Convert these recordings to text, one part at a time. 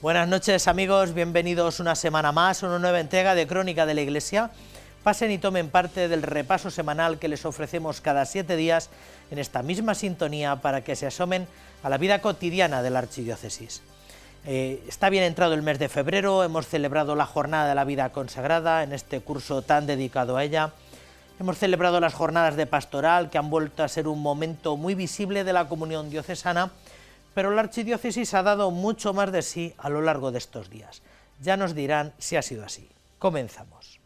Buenas noches amigos, bienvenidos una semana más a una nueva entrega de Crónica de la Iglesia. Pasen y tomen parte del repaso semanal que les ofrecemos cada 7 días en esta misma sintonía para que se asomen a la vida cotidiana de la Archidiócesis. Está bien entrado el mes de febrero, hemos celebrado la Jornada de la Vida Consagrada en este curso tan dedicado a ella. Hemos celebrado las jornadas de pastoral que han vuelto a ser un momento muy visible de la comunión diocesana, pero la Archidiócesis ha dado mucho más de sí a lo largo de estos días. Ya nos dirán si ha sido así. Comenzamos.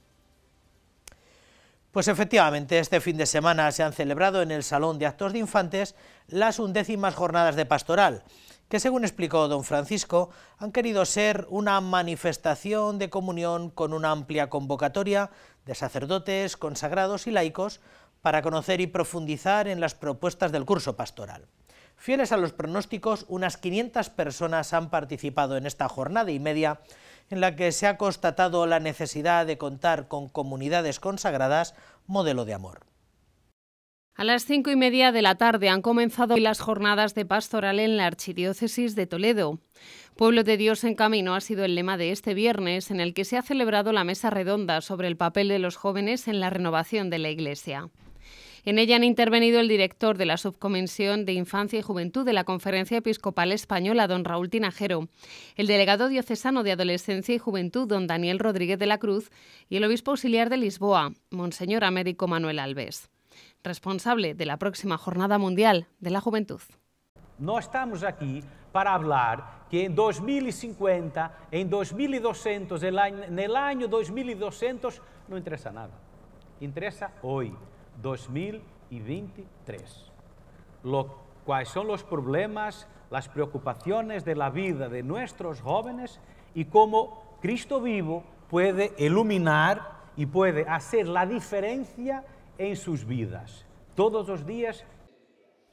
Pues efectivamente, este fin de semana se han celebrado en el Salón de Actos de Infantes las 11º jornadas de pastoral, que según explicó don Francisco, han querido ser una manifestación de comunión con una amplia convocatoria de sacerdotes, consagrados y laicos para conocer y profundizar en las propuestas del curso pastoral. Fieles a los pronósticos, unas 500 personas han participado en esta jornada y media en la que se ha constatado la necesidad de contar con comunidades consagradas modelo de amor. A las 5:30 de la tarde han comenzado las jornadas de pastoral en la Archidiócesis de Toledo. Pueblo de Dios en camino ha sido el lema de este viernes, en el que se ha celebrado la mesa redonda sobre el papel de los jóvenes en la renovación de la Iglesia. En ella han intervenido el director de la Subcomisión de Infancia y Juventud de la Conferencia Episcopal Española, don Raúl Tinajero, el delegado diocesano de Adolescencia y Juventud, don Daniel Rodríguez de la Cruz, y el obispo auxiliar de Lisboa, monseñor Américo Manuel Alves, responsable de la próxima Jornada Mundial de la Juventud. No estamos aquí para hablar que en 2050, en 2200, en el año 2200, no interesa nada. Interesa hoy, 2023. Cuáles son los problemas, las preocupaciones de la vida de nuestros jóvenes y cómo Cristo vivo puede iluminar y puede hacer la diferencia en sus vidas. Todos los días.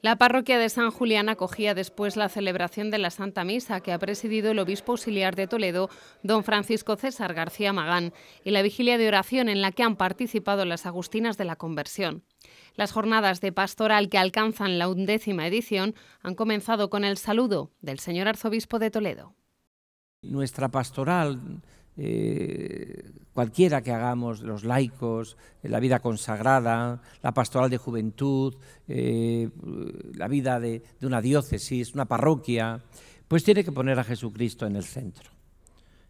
La parroquia de San Julián acogía después la celebración de la Santa Misa que ha presidido el obispo auxiliar de Toledo, don Francisco César García Magán, y la vigilia de oración en la que han participado las agustinas de la conversión. Las jornadas de pastoral que alcanzan la 11ª edición han comenzado con el saludo del señor arzobispo de Toledo. Nuestra pastoral, cualquiera que hagamos, los laicos, la vida consagrada, la pastoral de juventud, la vida de una diócesis, una parroquia, pues tiene que poner a Jesucristo en el centro.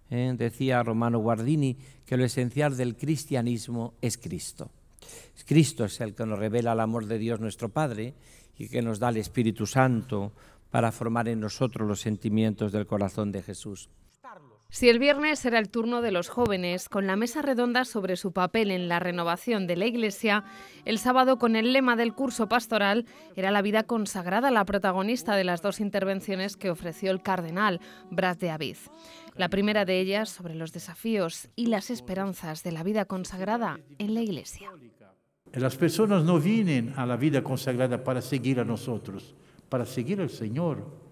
Decía Romano Guardini que lo esencial del cristianismo es Cristo. Cristo es el que nos revela el amor de Dios nuestro Padre y que nos da el Espíritu Santo para formar en nosotros los sentimientos del corazón de Jesús. Si el viernes era el turno de los jóvenes, con la mesa redonda sobre su papel en la renovación de la Iglesia, el sábado, con el lema del curso pastoral, era la vida consagrada la protagonista de las dos intervenciones que ofreció el cardenal Brad de Aviz. La primera de ellas sobre los desafíos y las esperanzas de la vida consagrada en la Iglesia. Las personas no vienen a la vida consagrada para seguir a nosotros, para seguir al Señor.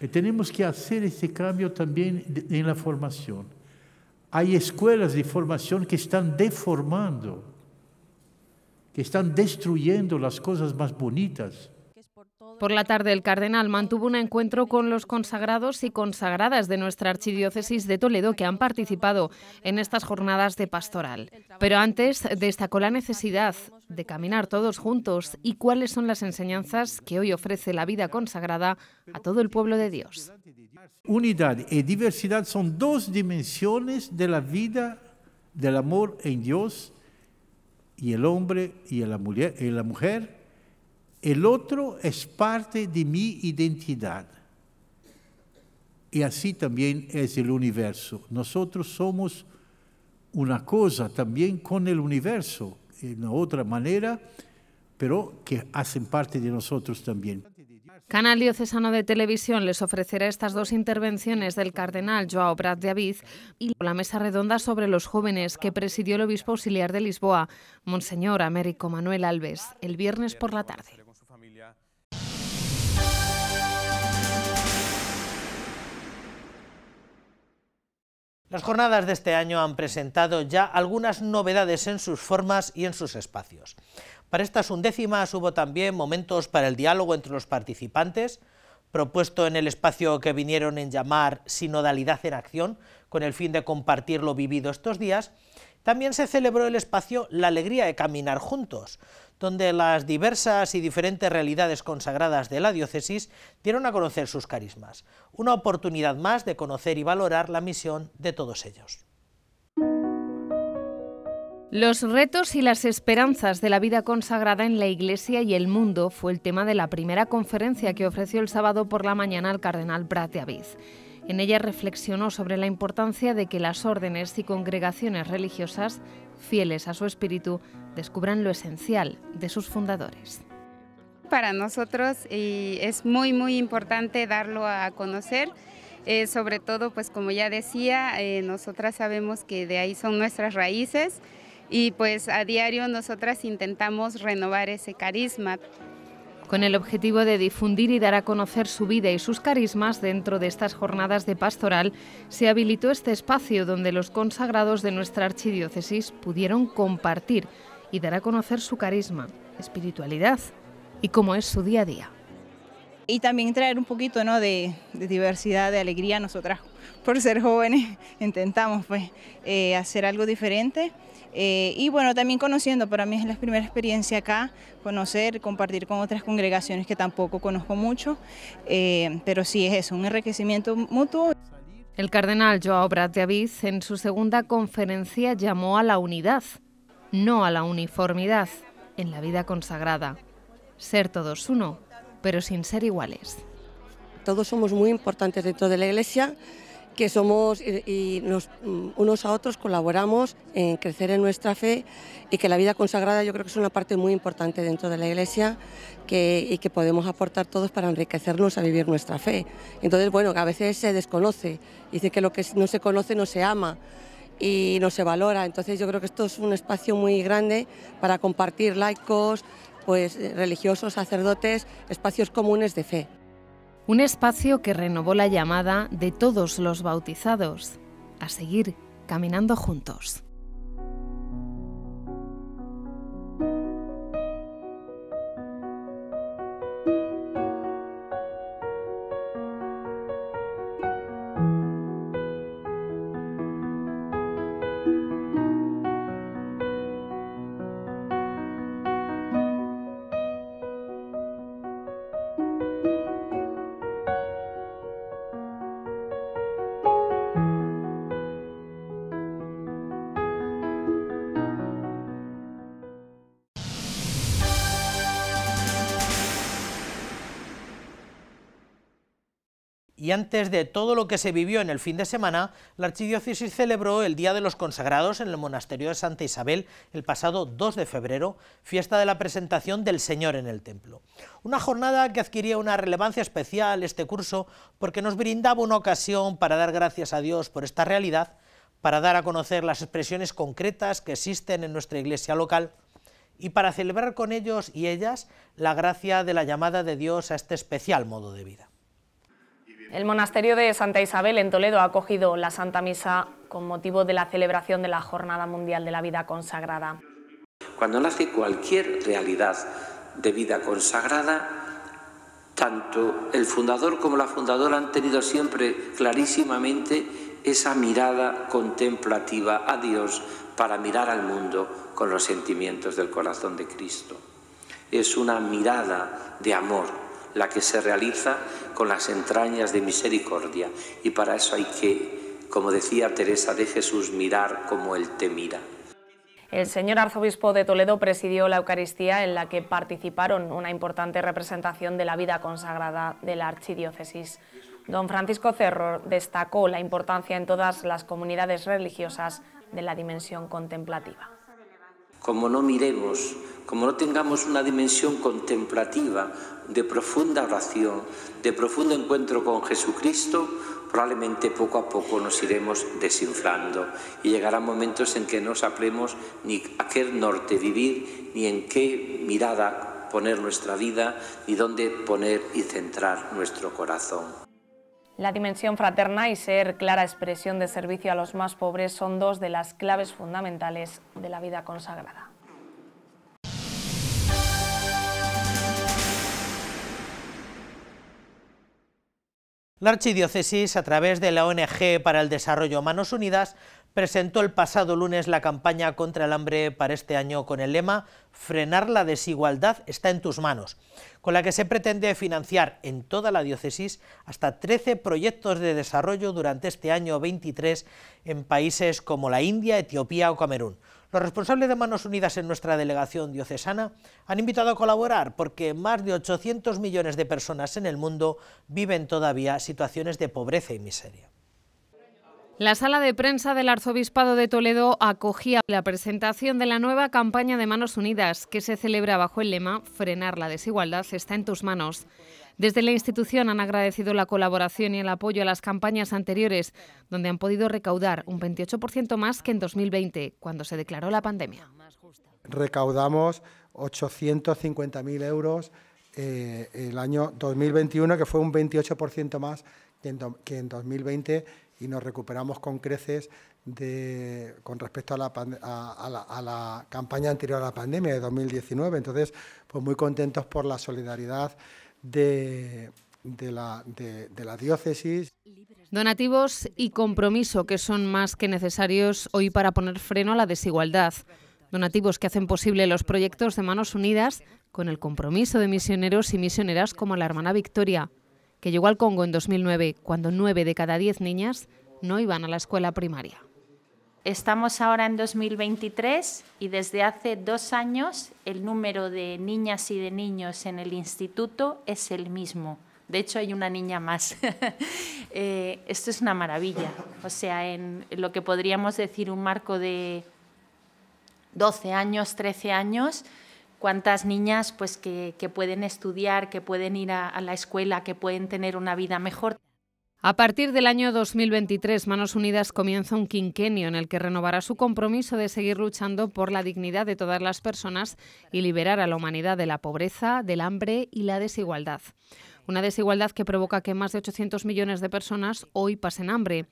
Y tenemos que hacer ese cambio también en la formación. Hay escuelas de formación que están deformando, que están destruyendo las cosas más bonitas. Por la tarde, el cardenal mantuvo un encuentro con los consagrados y consagradas de nuestra Archidiócesis de Toledo que han participado en estas jornadas de pastoral. Pero antes destacó la necesidad de caminar todos juntos y cuáles son las enseñanzas que hoy ofrece la vida consagrada a todo el pueblo de Dios. Unidad y diversidad son dos dimensiones de la vida, del amor en Dios y el hombre y la mujer. El otro es parte de mi identidad. Y así también es el universo. Nosotros somos una cosa también con el universo, en otra manera, pero que hacen parte de nosotros también. Canal Diocesano de Televisión les ofrecerá estas dos intervenciones del cardenal Joao Brad de Aviz y la mesa redonda sobre los jóvenes que presidió el obispo auxiliar de Lisboa, monseñor Américo Manuel Alves, el viernes por la tarde. Las jornadas de este año han presentado ya algunas novedades en sus formas y en sus espacios. Para estas 11º hubo también momentos para el diálogo entre los participantes, propuesto en el espacio que vinieron en llamar Sinodalidad en Acción, con el fin de compartir lo vivido estos días, también se celebró el espacio La Alegría de Caminar Juntos, donde las diversas y diferentes realidades consagradas de la diócesis dieron a conocer sus carismas. Una oportunidad más de conocer y valorar la misión de todos ellos. Los retos y las esperanzas de la vida consagrada en la Iglesia y el mundo fue el tema de la primera conferencia que ofreció el sábado por la mañana el cardenal Prat de Aviz. En ella reflexionó sobre la importancia de que las órdenes y congregaciones religiosas, fieles a su espíritu, descubran lo esencial de sus fundadores. Para nosotros es muy importante darlo a conocer, sobre todo, pues como ya decía, nosotras sabemos que de ahí son nuestras raíces y pues a diario nosotras intentamos renovar ese carisma. Con el objetivo de difundir y dar a conocer su vida y sus carismas dentro de estas jornadas de pastoral, se habilitó este espacio donde los consagrados de nuestra archidiócesis pudieron compartir y dar a conocer su carisma, espiritualidad y cómo es su día a día. Y también traer un poquito, ¿no?, de diversidad, de alegría. Nosotras, por ser jóvenes, intentamos pues, hacer algo diferente. Y bueno, también conociendo, para mí es la primera experiencia acá, conocer, compartir con otras congregaciones que tampoco conozco mucho, pero sí es eso, un enriquecimiento mutuo. El cardenal Joao Prat de Aviz en su segunda conferencia llamó a la unidad, no a la uniformidad, en la vida consagrada. Ser todos uno, pero sin ser iguales. Todos somos muy importantes dentro de la Iglesia, que somos y unos a otros colaboramos en crecer en nuestra fe y que la vida consagrada yo creo que es una parte muy importante dentro de la Iglesia y que podemos aportar todos para enriquecernos a vivir nuestra fe. Entonces, bueno, a veces se desconoce, dice que lo que no se conoce no se ama y no se valora. Entonces yo creo que esto es un espacio muy grande para compartir laicos, pues religiosos, sacerdotes, espacios comunes de fe. Un espacio que renovó la llamada de todos los bautizados a seguir caminando juntos. Y antes de todo lo que se vivió en el fin de semana, la archidiócesis celebró el Día de los Consagrados en el Monasterio de Santa Isabel el pasado 2 de febrero, fiesta de la presentación del Señor en el templo. Una jornada que adquiría una relevancia especial este curso porque nos brindaba una ocasión para dar gracias a Dios por esta realidad, para dar a conocer las expresiones concretas que existen en nuestra iglesia local y para celebrar con ellos y ellas la gracia de la llamada de Dios a este especial modo de vida. El monasterio de Santa Isabel en Toledo ha acogido la Santa Misa con motivo de la celebración de la Jornada Mundial de la Vida Consagrada. Cuando nace cualquier realidad de vida consagrada, tanto el fundador como la fundadora han tenido siempre clarísimamente esa mirada contemplativa a Dios para mirar al mundo con los sentimientos del corazón de Cristo. Es una mirada de amor la que se realiza con las entrañas de misericordia y para eso hay que, como decía Teresa de Jesús, mirar como Él te mira. El señor arzobispo de Toledo presidió la Eucaristía en la que participaron una importante representación de la vida consagrada de la archidiócesis. Don Francisco Cerro destacó la importancia en todas las comunidades religiosas de la dimensión contemplativa. Como no miremos, como no tengamos una dimensión contemplativa de profunda oración, de profundo encuentro con Jesucristo, probablemente poco a poco nos iremos desinflando y llegarán momentos en que no sabremos ni a qué norte vivir, ni en qué mirada poner nuestra vida, ni dónde poner y centrar nuestro corazón. La dimensión fraterna y ser clara expresión de servicio a los más pobres son dos de las claves fundamentales de la vida consagrada. La Archidiócesis, a través de la ONG para el Desarrollo Manos Unidas, presentó el pasado lunes la campaña contra el hambre para este año con el lema «Frenar la desigualdad está en tus manos», con la que se pretende financiar en toda la diócesis hasta 13 proyectos de desarrollo durante este año 23 en países como la India, Etiopía o Camerún. Los responsables de Manos Unidas en nuestra delegación diocesana han invitado a colaborar porque más de 800 millones de personas en el mundo viven todavía situaciones de pobreza y miseria. La sala de prensa del Arzobispado de Toledo acogía la presentación de la nueva campaña de Manos Unidas, que se celebra bajo el lema «Frenar la desigualdad está en tus manos». Desde la institución han agradecido la colaboración y el apoyo a las campañas anteriores, donde han podido recaudar un 28% más que en 2020, cuando se declaró la pandemia. Recaudamos 850.000 euros el año 2021, que fue un 28% más que en 2020, y nos recuperamos con creces con respecto a la campaña anterior a la pandemia de 2019. Entonces, pues muy contentos por la solidaridad de la diócesis. Donativos y compromiso que son más que necesarios hoy para poner freno a la desigualdad. Donativos que hacen posible los proyectos de Manos Unidas con el compromiso de misioneros y misioneras como la hermana Victoria, que llegó al Congo en 2009, cuando 9 de cada 10 niñas no iban a la escuela primaria. Estamos ahora en 2023 y desde hace 2 años el número de niñas y de niños en el instituto es el mismo. De hecho, hay una niña más. Esto es una maravilla. O sea, en lo que podríamos decir un marco de 12 años, 13 años, cuántas niñas pues, que pueden estudiar, que pueden ir a la escuela, que pueden tener una vida mejor. A partir del año 2023, Manos Unidas comienza un quinquenio en el que renovará su compromiso de seguir luchando por la dignidad de todas las personas y liberar a la humanidad de la pobreza, del hambre y la desigualdad. Una desigualdad que provoca que más de 800 millones de personas hoy pasen hambre.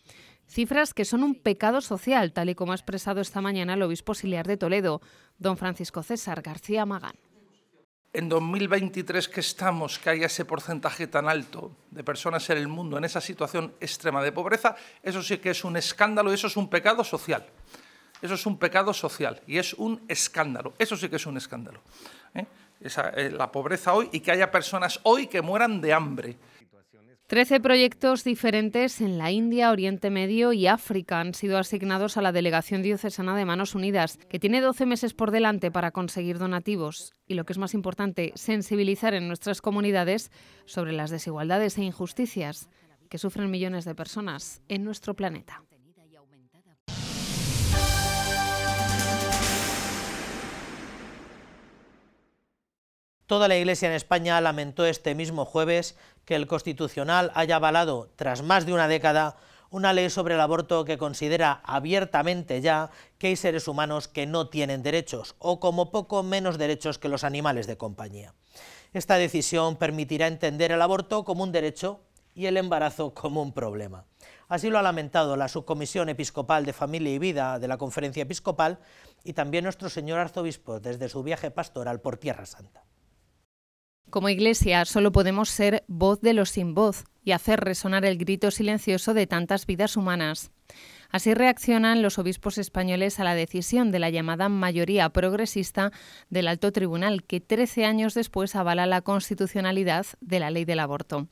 Cifras que son un pecado social, tal y como ha expresado esta mañana el obispo auxiliar de Toledo, don Francisco César García Magán. En 2023 que estamos, que haya ese porcentaje tan alto de personas en el mundo en esa situación extrema de pobreza, eso sí que es un escándalo y eso es un pecado social. Eso es un pecado social y es un escándalo. Eso sí que es un escándalo. La pobreza hoy y que haya personas hoy que mueran de hambre. 13 proyectos diferentes en la India, Oriente Medio y África han sido asignados a la Delegación Diocesana de Manos Unidas, que tiene 12 meses por delante para conseguir donativos y, lo que es más importante, sensibilizar en nuestras comunidades sobre las desigualdades e injusticias que sufren millones de personas en nuestro planeta. Toda la Iglesia en España lamentó este mismo jueves que el Constitucional haya avalado, tras más de una década, una ley sobre el aborto que considera abiertamente ya que hay seres humanos que no tienen derechos, o como poco menos derechos que los animales de compañía. Esta decisión permitirá entender el aborto como un derecho y el embarazo como un problema. Así lo ha lamentado la Subcomisión Episcopal de Familia y Vida de la Conferencia Episcopal y también nuestro señor arzobispo desde su viaje pastoral por Tierra Santa. Como Iglesia solo podemos ser voz de los sin voz y hacer resonar el grito silencioso de tantas vidas humanas. Así reaccionan los obispos españoles a la decisión de la llamada mayoría progresista del Alto Tribunal, que 13 años después avala la constitucionalidad de la ley del aborto.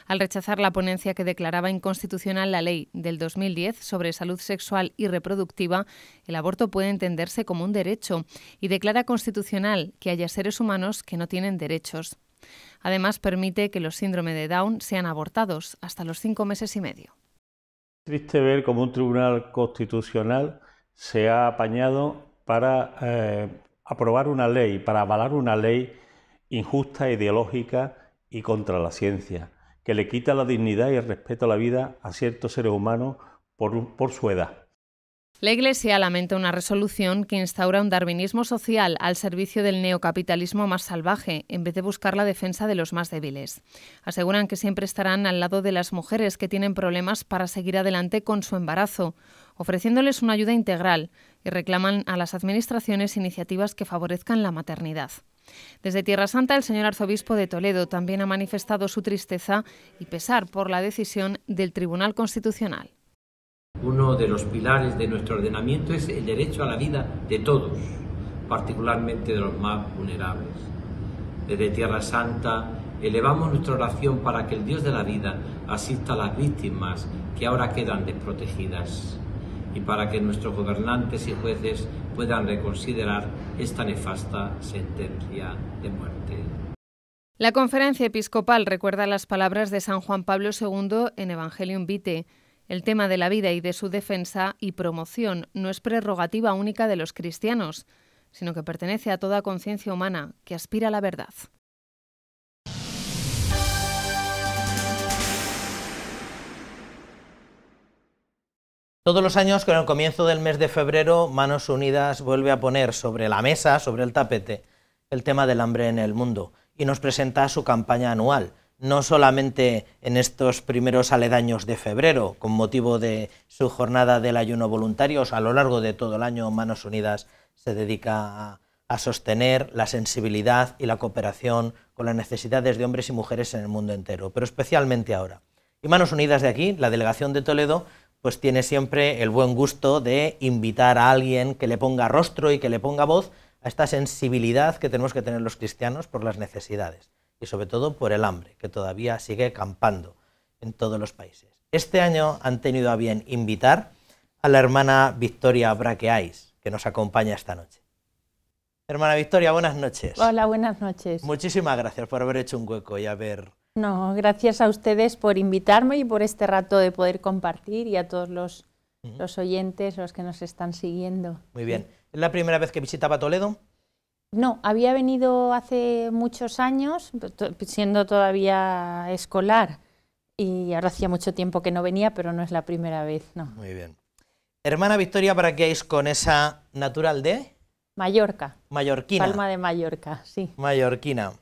Al rechazar la ponencia que declaraba inconstitucional la ley del 2010 sobre salud sexual y reproductiva, el aborto puede entenderse como un derecho y declara constitucional que haya seres humanos que no tienen derechos. Además, permite que los síndromes de Down sean abortados hasta los 5 meses y medio. Triste ver cómo un tribunal constitucional se ha apañado para aprobar una ley, para avalar una ley injusta, ideológica y contra la ciencia, que le quita la dignidad y el respeto a la vida a ciertos seres humanos por su edad. La Iglesia lamenta una resolución que instaura un darwinismo social al servicio del neocapitalismo más salvaje, en vez de buscar la defensa de los más débiles. Aseguran que siempre estarán al lado de las mujeres que tienen problemas para seguir adelante con su embarazo, ofreciéndoles una ayuda integral, y reclaman a las administraciones iniciativas que favorezcan la maternidad. Desde Tierra Santa, el señor arzobispo de Toledo también ha manifestado su tristeza y pesar por la decisión del Tribunal Constitucional. Uno de los pilares de nuestro ordenamiento es el derecho a la vida de todos, particularmente de los más vulnerables. Desde Tierra Santa elevamos nuestra oración para que el Dios de la vida asista a las víctimas que ahora quedan desprotegidas y para que nuestros gobernantes y jueces puedan reconsiderar esta nefasta sentencia de muerte. La conferencia episcopal recuerda las palabras de San Juan Pablo II en Evangelium Vitae. El tema de la vida y de su defensa y promoción no es prerrogativa única de los cristianos, sino que pertenece a toda conciencia humana que aspira a la verdad. Todos los años, con el comienzo del mes de febrero, Manos Unidas vuelve a poner sobre la mesa, sobre el tapete, el tema del hambre en el mundo y nos presenta su campaña anual, no solamente en estos primeros aledaños de febrero, con motivo de su jornada del ayuno voluntarios. A lo largo de todo el año, Manos Unidas se dedica a sostener la sensibilidad y la cooperación con las necesidades de hombres y mujeres en el mundo entero, pero especialmente ahora. Y Manos Unidas de aquí, la delegación de Toledo, pues tiene siempre el buen gusto de invitar a alguien que le ponga rostro y que le ponga voz a esta sensibilidad que tenemos que tener los cristianos por las necesidades y sobre todo por el hambre, que todavía sigue campando en todos los países. Este año han tenido a bien invitar a la hermana Victoria Braqueais, que nos acompaña esta noche. Hermana Victoria, buenas noches. Hola, buenas noches. Muchísimas gracias por haber hecho un hueco y haber... No, gracias a ustedes por invitarme y por este rato de poder compartir y a todos los oyentes, los que nos están siguiendo. Muy bien. ¿Es la primera vez que visitaba Toledo? No, había venido hace muchos años, siendo todavía escolar, y ahora hacía mucho tiempo que no venía, pero no es la primera vez, no. Muy bien. Hermana Victoria Braqueais, con esa natural de... Mallorca. Mallorquina. Palma de Mallorca, sí. Mallorquina.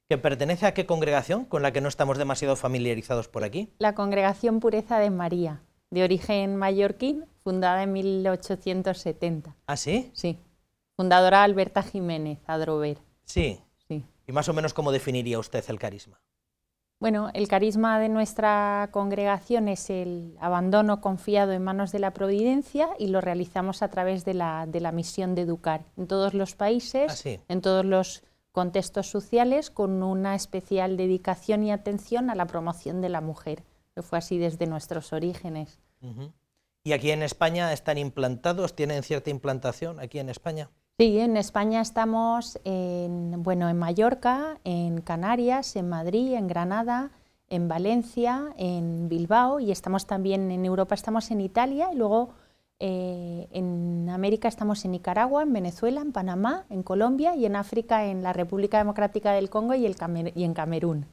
¿Que pertenece a qué congregación con la que no estamos demasiado familiarizados por aquí? La Congregación Pureza de María, de origen mallorquín, fundada en 1870. ¿Ah, sí? Sí. Fundadora Alberta Jiménez Adrover. Sí. Sí. ¿Y más o menos cómo definiría usted el carisma? Bueno, el carisma de nuestra congregación es el abandono confiado en manos de la providencia y lo realizamos a través de la misión de educar en todos los países, sí, en todos los contextos sociales, con una especial dedicación y atención a la promoción de la mujer, que fue así desde nuestros orígenes. ¿Y aquí en España están implantados? ¿Tienen cierta implantación aquí en España? Sí, en España estamos en Mallorca, en Canarias, en Madrid, en Granada, en Valencia, en Bilbao, y estamos también en Europa, estamos en Italia, y luego en América estamos en Nicaragua, en Venezuela, en Panamá, en Colombia, y en África, en la República Democrática del Congo y en Camerún.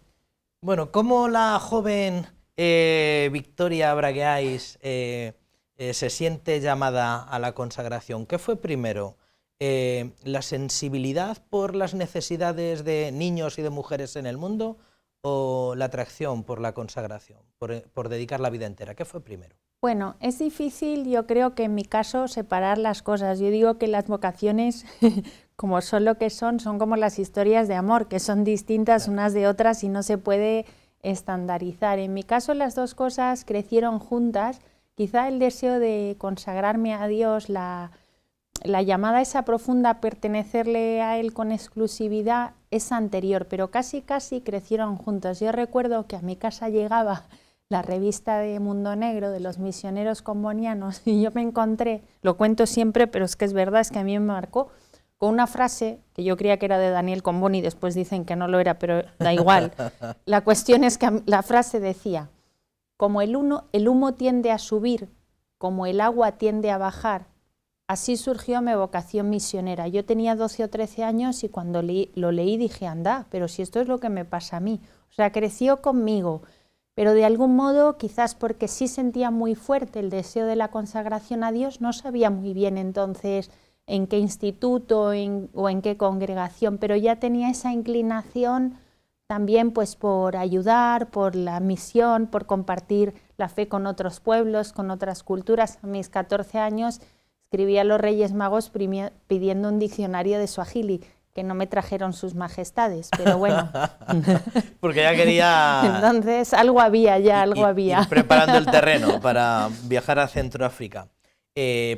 Bueno, ¿cómo la joven Victoria Braqueais se siente llamada a la consagración? ¿Qué fue primero? ¿La sensibilidad por las necesidades de niños y de mujeres en el mundo o la atracción por la consagración, por dedicar la vida entera? ¿Qué fue primero? Bueno, es difícil, yo creo que en mi caso, separar las cosas. Yo digo que las vocaciones, como son lo que son como las historias de amor, que son distintas unas de otras y no se puede estandarizar. En mi caso, las dos cosas crecieron juntas. Quizá el deseo de consagrarme a Dios, la llamada esa profunda a pertenecerle a Él con exclusividad es anterior, pero casi crecieron juntos. Yo recuerdo que a mi casa llegaba la revista de Mundo Negro de los misioneros combonianos y yo me encontré, lo cuento siempre, pero es que es verdad, es que a mí me marcó, con una frase que yo creía que era de Daniel Comboni, después dicen que no lo era, pero da igual. La cuestión es que la frase decía: como el humo tiende a subir, como el agua tiende a bajar, así surgió mi vocación misionera. Yo tenía 12 o 13 años y cuando lo leí dije, anda, pero si esto es lo que me pasa a mí. O sea, creció conmigo, pero de algún modo, quizás porque sí sentía muy fuerte el deseo de la consagración a Dios, no sabía muy bien entonces en qué instituto o en qué congregación, pero ya tenía esa inclinación también pues por ayudar, por la misión, por compartir la fe con otros pueblos, con otras culturas. A mis 14 años escribí a los Reyes Magos pidiendo un diccionario de suajili. que no me trajeron sus majestades, pero bueno. Porque ya quería... Entonces, algo había ya, algo había. Ir preparando el terreno para viajar a Centroáfrica.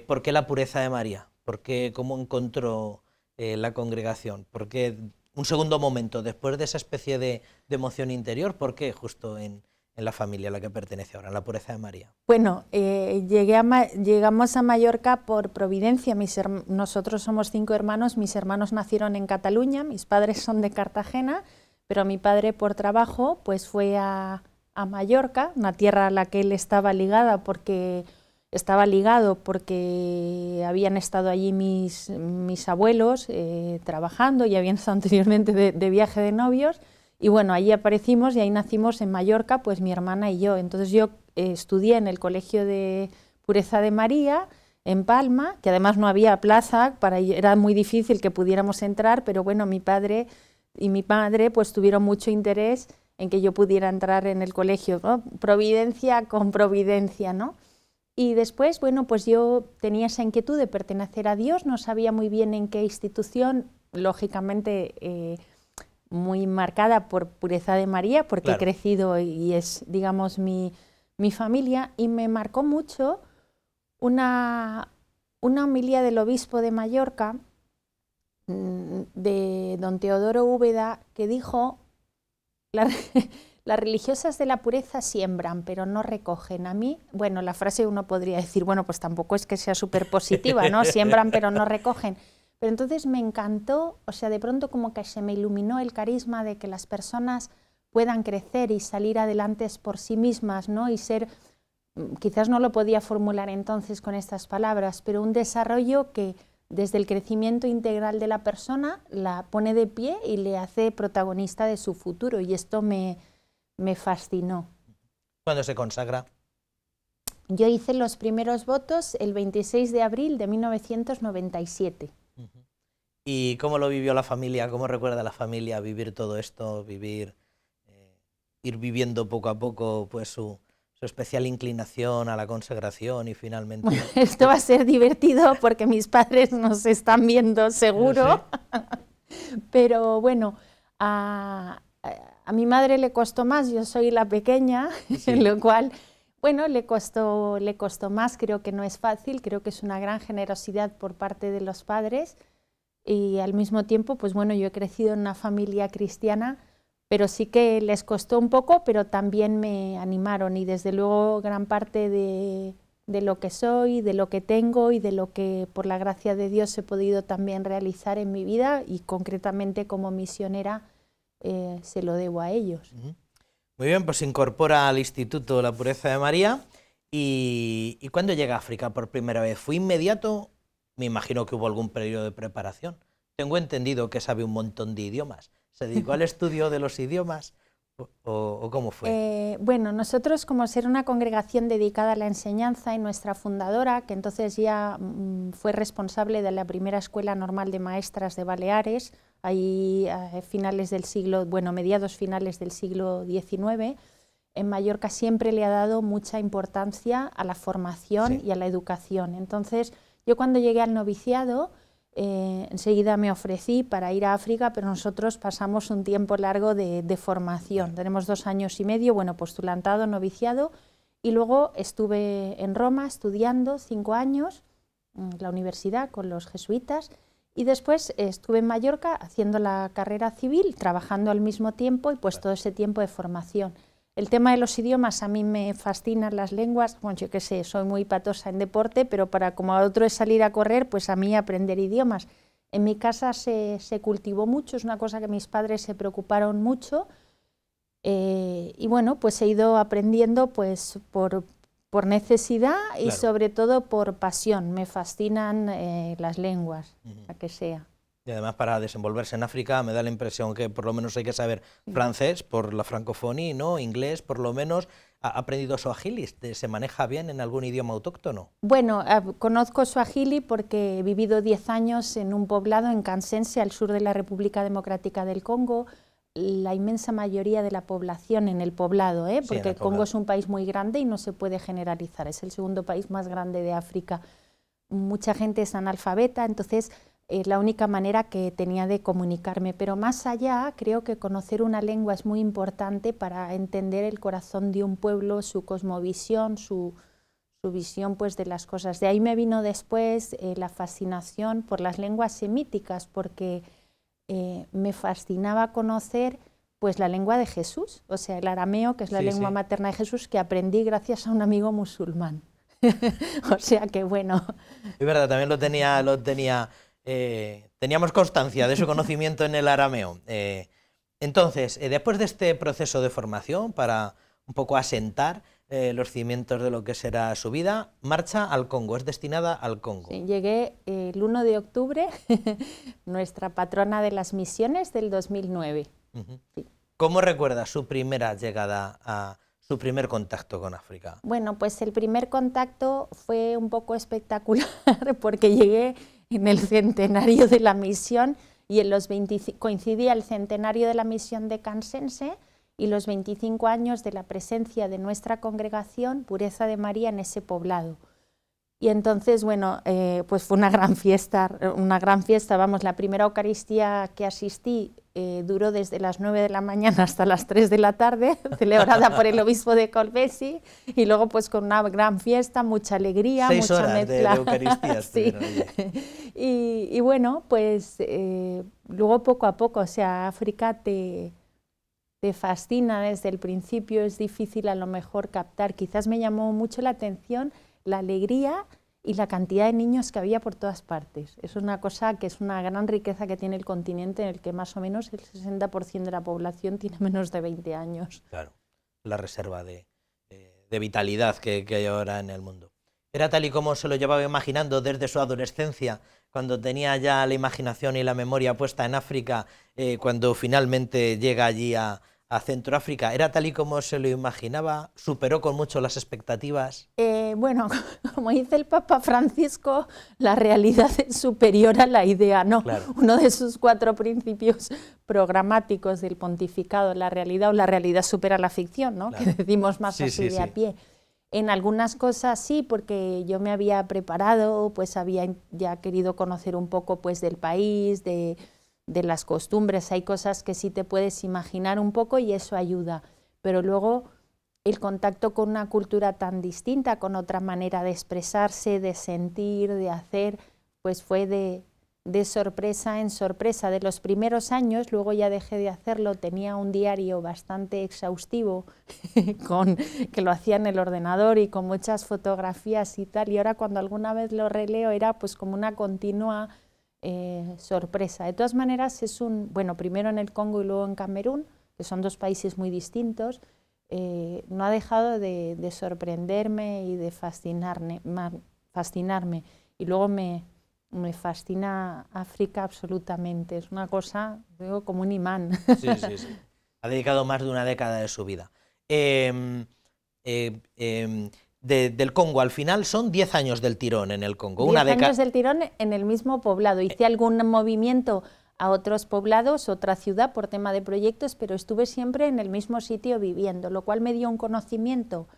¿Por qué la pureza de María? ¿Por qué, cómo encontró la congregación? ¿Por qué un segundo momento, después de esa especie de emoción interior, por qué justo en la familia a la que pertenece ahora, en la pureza de María? Bueno, llegamos a Mallorca por providencia. Nosotros somos 5 hermanos, mis hermanos nacieron en Cataluña, mis padres son de Cartagena, pero mi padre por trabajo pues fue a Mallorca, una tierra a la que él estaba ligado porque habían estado allí mis abuelos trabajando y habían estado anteriormente de viaje de novios. Y bueno, allí aparecimos y ahí nacimos en Mallorca, pues mi hermana y yo. Entonces yo estudié en el Colegio de Pureza de María, en Palma, que además no había plaza, era muy difícil que pudiéramos entrar, pero bueno, mi padre y mi madre pues tuvieron mucho interés en que yo pudiera entrar en el colegio, ¿no? Providencia con providencia, ¿no? Y después, bueno, pues yo tenía esa inquietud de pertenecer a Dios, no sabía muy bien en qué institución, lógicamente... muy marcada por Pureza de María, porque claro, he crecido y es, digamos, mi familia, y me marcó mucho una homilía del obispo de Mallorca, de don Teodoro Úbeda, que dijo, las religiosas de la pureza siembran, pero no recogen. A mí, bueno, la frase uno podría decir, bueno, pues tampoco es que sea súper positiva, ¿no? Siembran, pero no recogen. Pero entonces me encantó, o sea, de pronto como que se me iluminó el carisma de que las personas puedan crecer y salir adelante por sí mismas, ¿no? Y ser, quizás no lo podía formular entonces con estas palabras, pero un desarrollo que desde el crecimiento integral de la persona la pone de pie y le hace protagonista de su futuro, y esto me fascinó. ¿Cuándo se consagra? Yo hice los primeros votos el 26 de abril de 1997. ¿Y cómo lo vivió la familia? ¿Cómo recuerda la familia vivir todo esto, ir viviendo poco a poco pues su especial inclinación a la consagración y finalmente... Bueno, esto va a ser divertido porque mis padres nos están viendo seguro, sí. Pero bueno, a mi madre le costó más, yo soy la pequeña, sí. Lo cual... Bueno, le costó más, creo que no es fácil, creo que es una gran generosidad por parte de los padres, y al mismo tiempo, pues bueno, yo he crecido en una familia cristiana, pero sí que les costó un poco, pero también me animaron, y desde luego gran parte de lo que soy, de lo que tengo y de lo que por la gracia de Dios he podido también realizar en mi vida, y concretamente como misionera, se lo debo a ellos. Muy bien, pues se incorpora al Instituto La Pureza de María. ¿Y cuándo llega a África por primera vez? ¿Fue inmediato? Me imagino que hubo algún periodo de preparación. Tengo entendido que sabe un montón de idiomas. ¿Se dedicó al estudio de los idiomas o cómo fue? Bueno, nosotros, como ser una congregación dedicada a la enseñanza, y nuestra fundadora, que entonces ya fue responsable de la primera escuela normal de maestras de Baleares, ahí a finales del siglo, bueno, mediados finales del siglo XIX, en Mallorca siempre le ha dado mucha importancia a la formación, sí, y a la educación. Entonces, yo cuando llegué al noviciado, enseguida me ofrecí para ir a África, pero nosotros pasamos un tiempo largo de formación. Tenemos 2 años y medio, bueno, postulantado, noviciado, y luego estuve en Roma estudiando 5 años en la universidad con los jesuitas, y después estuve en Mallorca haciendo la carrera civil, trabajando al mismo tiempo, y pues todo ese tiempo de formación. El tema de los idiomas, a mí me fascinan las lenguas, bueno, yo qué sé, soy muy patosa en deporte, pero para como a otro es salir a correr, pues a mí aprender idiomas. En mi casa se cultivó mucho, es una cosa que mis padres se preocuparon mucho, y bueno, pues he ido aprendiendo pues por necesidad y claro, sobre todo por pasión. Me fascinan las lenguas, la que sea. Y además para desenvolverse en África me da la impresión que por lo menos hay que saber francés por la francofonía, ¿no? Inglés por lo menos. ¿Ha aprendido Swahili? ¿Se maneja bien en algún idioma autóctono? Bueno, conozco Swahili porque he vivido 10 años en un poblado en Kansense, al sur de la República Democrática del Congo. La inmensa mayoría de la población en el poblado, porque el Congo es un país muy grande y no se puede generalizar, es el segundo país más grande de África. Mucha gente es analfabeta, entonces la única manera que tenía de comunicarme. Pero más allá, creo que conocer una lengua es muy importante para entender el corazón de un pueblo, su cosmovisión, su visión pues, de las cosas. De ahí me vino después la fascinación por las lenguas semíticas, porque me fascinaba conocer pues, la lengua de Jesús, o sea, el arameo, que es la lengua materna de Jesús, que aprendí gracias a un amigo musulmán. O sea que bueno. Es verdad, también teníamos constancia de su conocimiento en el arameo. Entonces, después de este proceso de formación, para un poco asentar los cimientos de lo que será su vida, marcha al Congo, es destinada al Congo. Sí, llegué el 1 de octubre, nuestra patrona de las misiones del 2009. Sí. ¿Cómo recuerda su primera llegada su primer contacto con África? Bueno, pues el primer contacto fue un poco espectacular porque llegué en el centenario de la misión y en los coincidía el centenario de la misión de Cansense y los 25 años de la presencia de nuestra congregación Pureza de María en ese poblado. Y entonces, bueno, pues fue una gran fiesta, vamos, la primera Eucaristía que asistí duró desde las 9 de la mañana hasta las 3 de la tarde, celebrada por el obispo de Colbesi, y luego pues con una gran fiesta, mucha alegría, 6 mucha horas mezcla. de Eucaristías. Sí. Y bueno, pues luego poco a poco, o sea, África te fascina desde el principio, es difícil a lo mejor captar. Quizás me llamó mucho la atención la alegría y la cantidad de niños que había por todas partes. Es una cosa que es una gran riqueza que tiene el continente, en el que más o menos el 60% de la población tiene menos de 20 años. Claro, la reserva de vitalidad que hay ahora en el mundo. Era tal y como se lo llevaba imaginando desde su adolescencia, cuando tenía ya la imaginación y la memoria puesta en África, cuando finalmente llega allí a Centroáfrica. ¿Era tal y como se lo imaginaba? ¿Superó con mucho las expectativas? Bueno, como dice el Papa Francisco, la realidad es superior a la idea, ¿no? Claro. Uno de sus 4 principios programáticos del pontificado, la realidad o la realidad supera la ficción, ¿no? Claro. Que decimos más así de a pie. En algunas cosas sí, porque yo me había preparado, pues había ya querido conocer un poco pues del país, de las costumbres, hay cosas que sí te puedes imaginar un poco y eso ayuda, pero luego el contacto con una cultura tan distinta, con otra manera de expresarse, de sentir, de hacer, pues fue de sorpresa en sorpresa. De los primeros años, luego ya dejé de hacerlo, tenía un diario bastante exhaustivo, que lo hacía en el ordenador y con muchas fotografías y tal, y ahora cuando alguna vez lo releo era pues como una continua sorpresa. De todas maneras es bueno, primero en el Congo y luego en Camerún, que son 2 países muy distintos, no ha dejado de sorprenderme y de fascinarme. Y luego me fascina África absolutamente, es una cosa, digo, como un imán. Sí. Ha dedicado más de una década de su vida. Del Congo al final son 10 años del tirón en el Congo. 10 años del tirón en el mismo poblado. Hice algún movimiento a otros poblados, otra ciudad por tema de proyectos, pero estuve siempre en el mismo sitio viviendo, lo cual me dio un conocimiento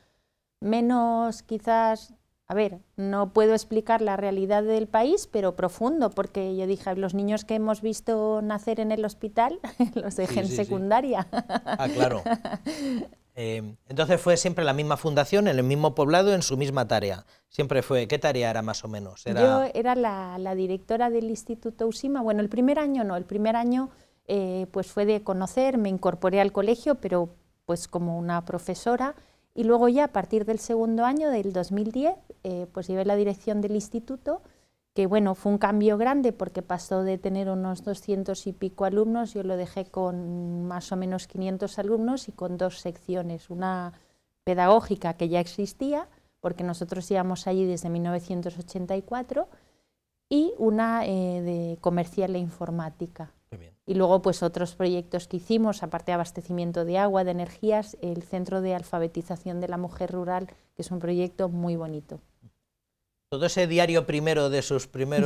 menos quizás, a ver, no puedo explicar la realidad del país, pero profundo, porque yo dije, los niños que hemos visto nacer en el hospital los dejé en secundaria. Ah, claro. Entonces fue siempre la misma fundación, en el mismo poblado, en su misma tarea. Siempre fue, ¿qué tarea era más o menos? Yo era la directora del Instituto Usima. Bueno, el primer año no, el primer año pues fue de conocer, me incorporé al colegio, pero pues como una profesora, y luego ya a partir del segundo año, del 2010, pues llevé la dirección del instituto, que bueno, fue un cambio grande porque pasó de tener unos 200 y pico alumnos, yo lo dejé con más o menos 500 alumnos y con 2 secciones, una pedagógica que ya existía, porque nosotros íbamos allí desde 1984, y una de comercial e informática. Y luego pues otros proyectos que hicimos, aparte de abastecimiento de agua, de energías, el Centro de Alfabetización de la Mujer Rural, que es un proyecto muy bonito. Todo ese diario primero de su primer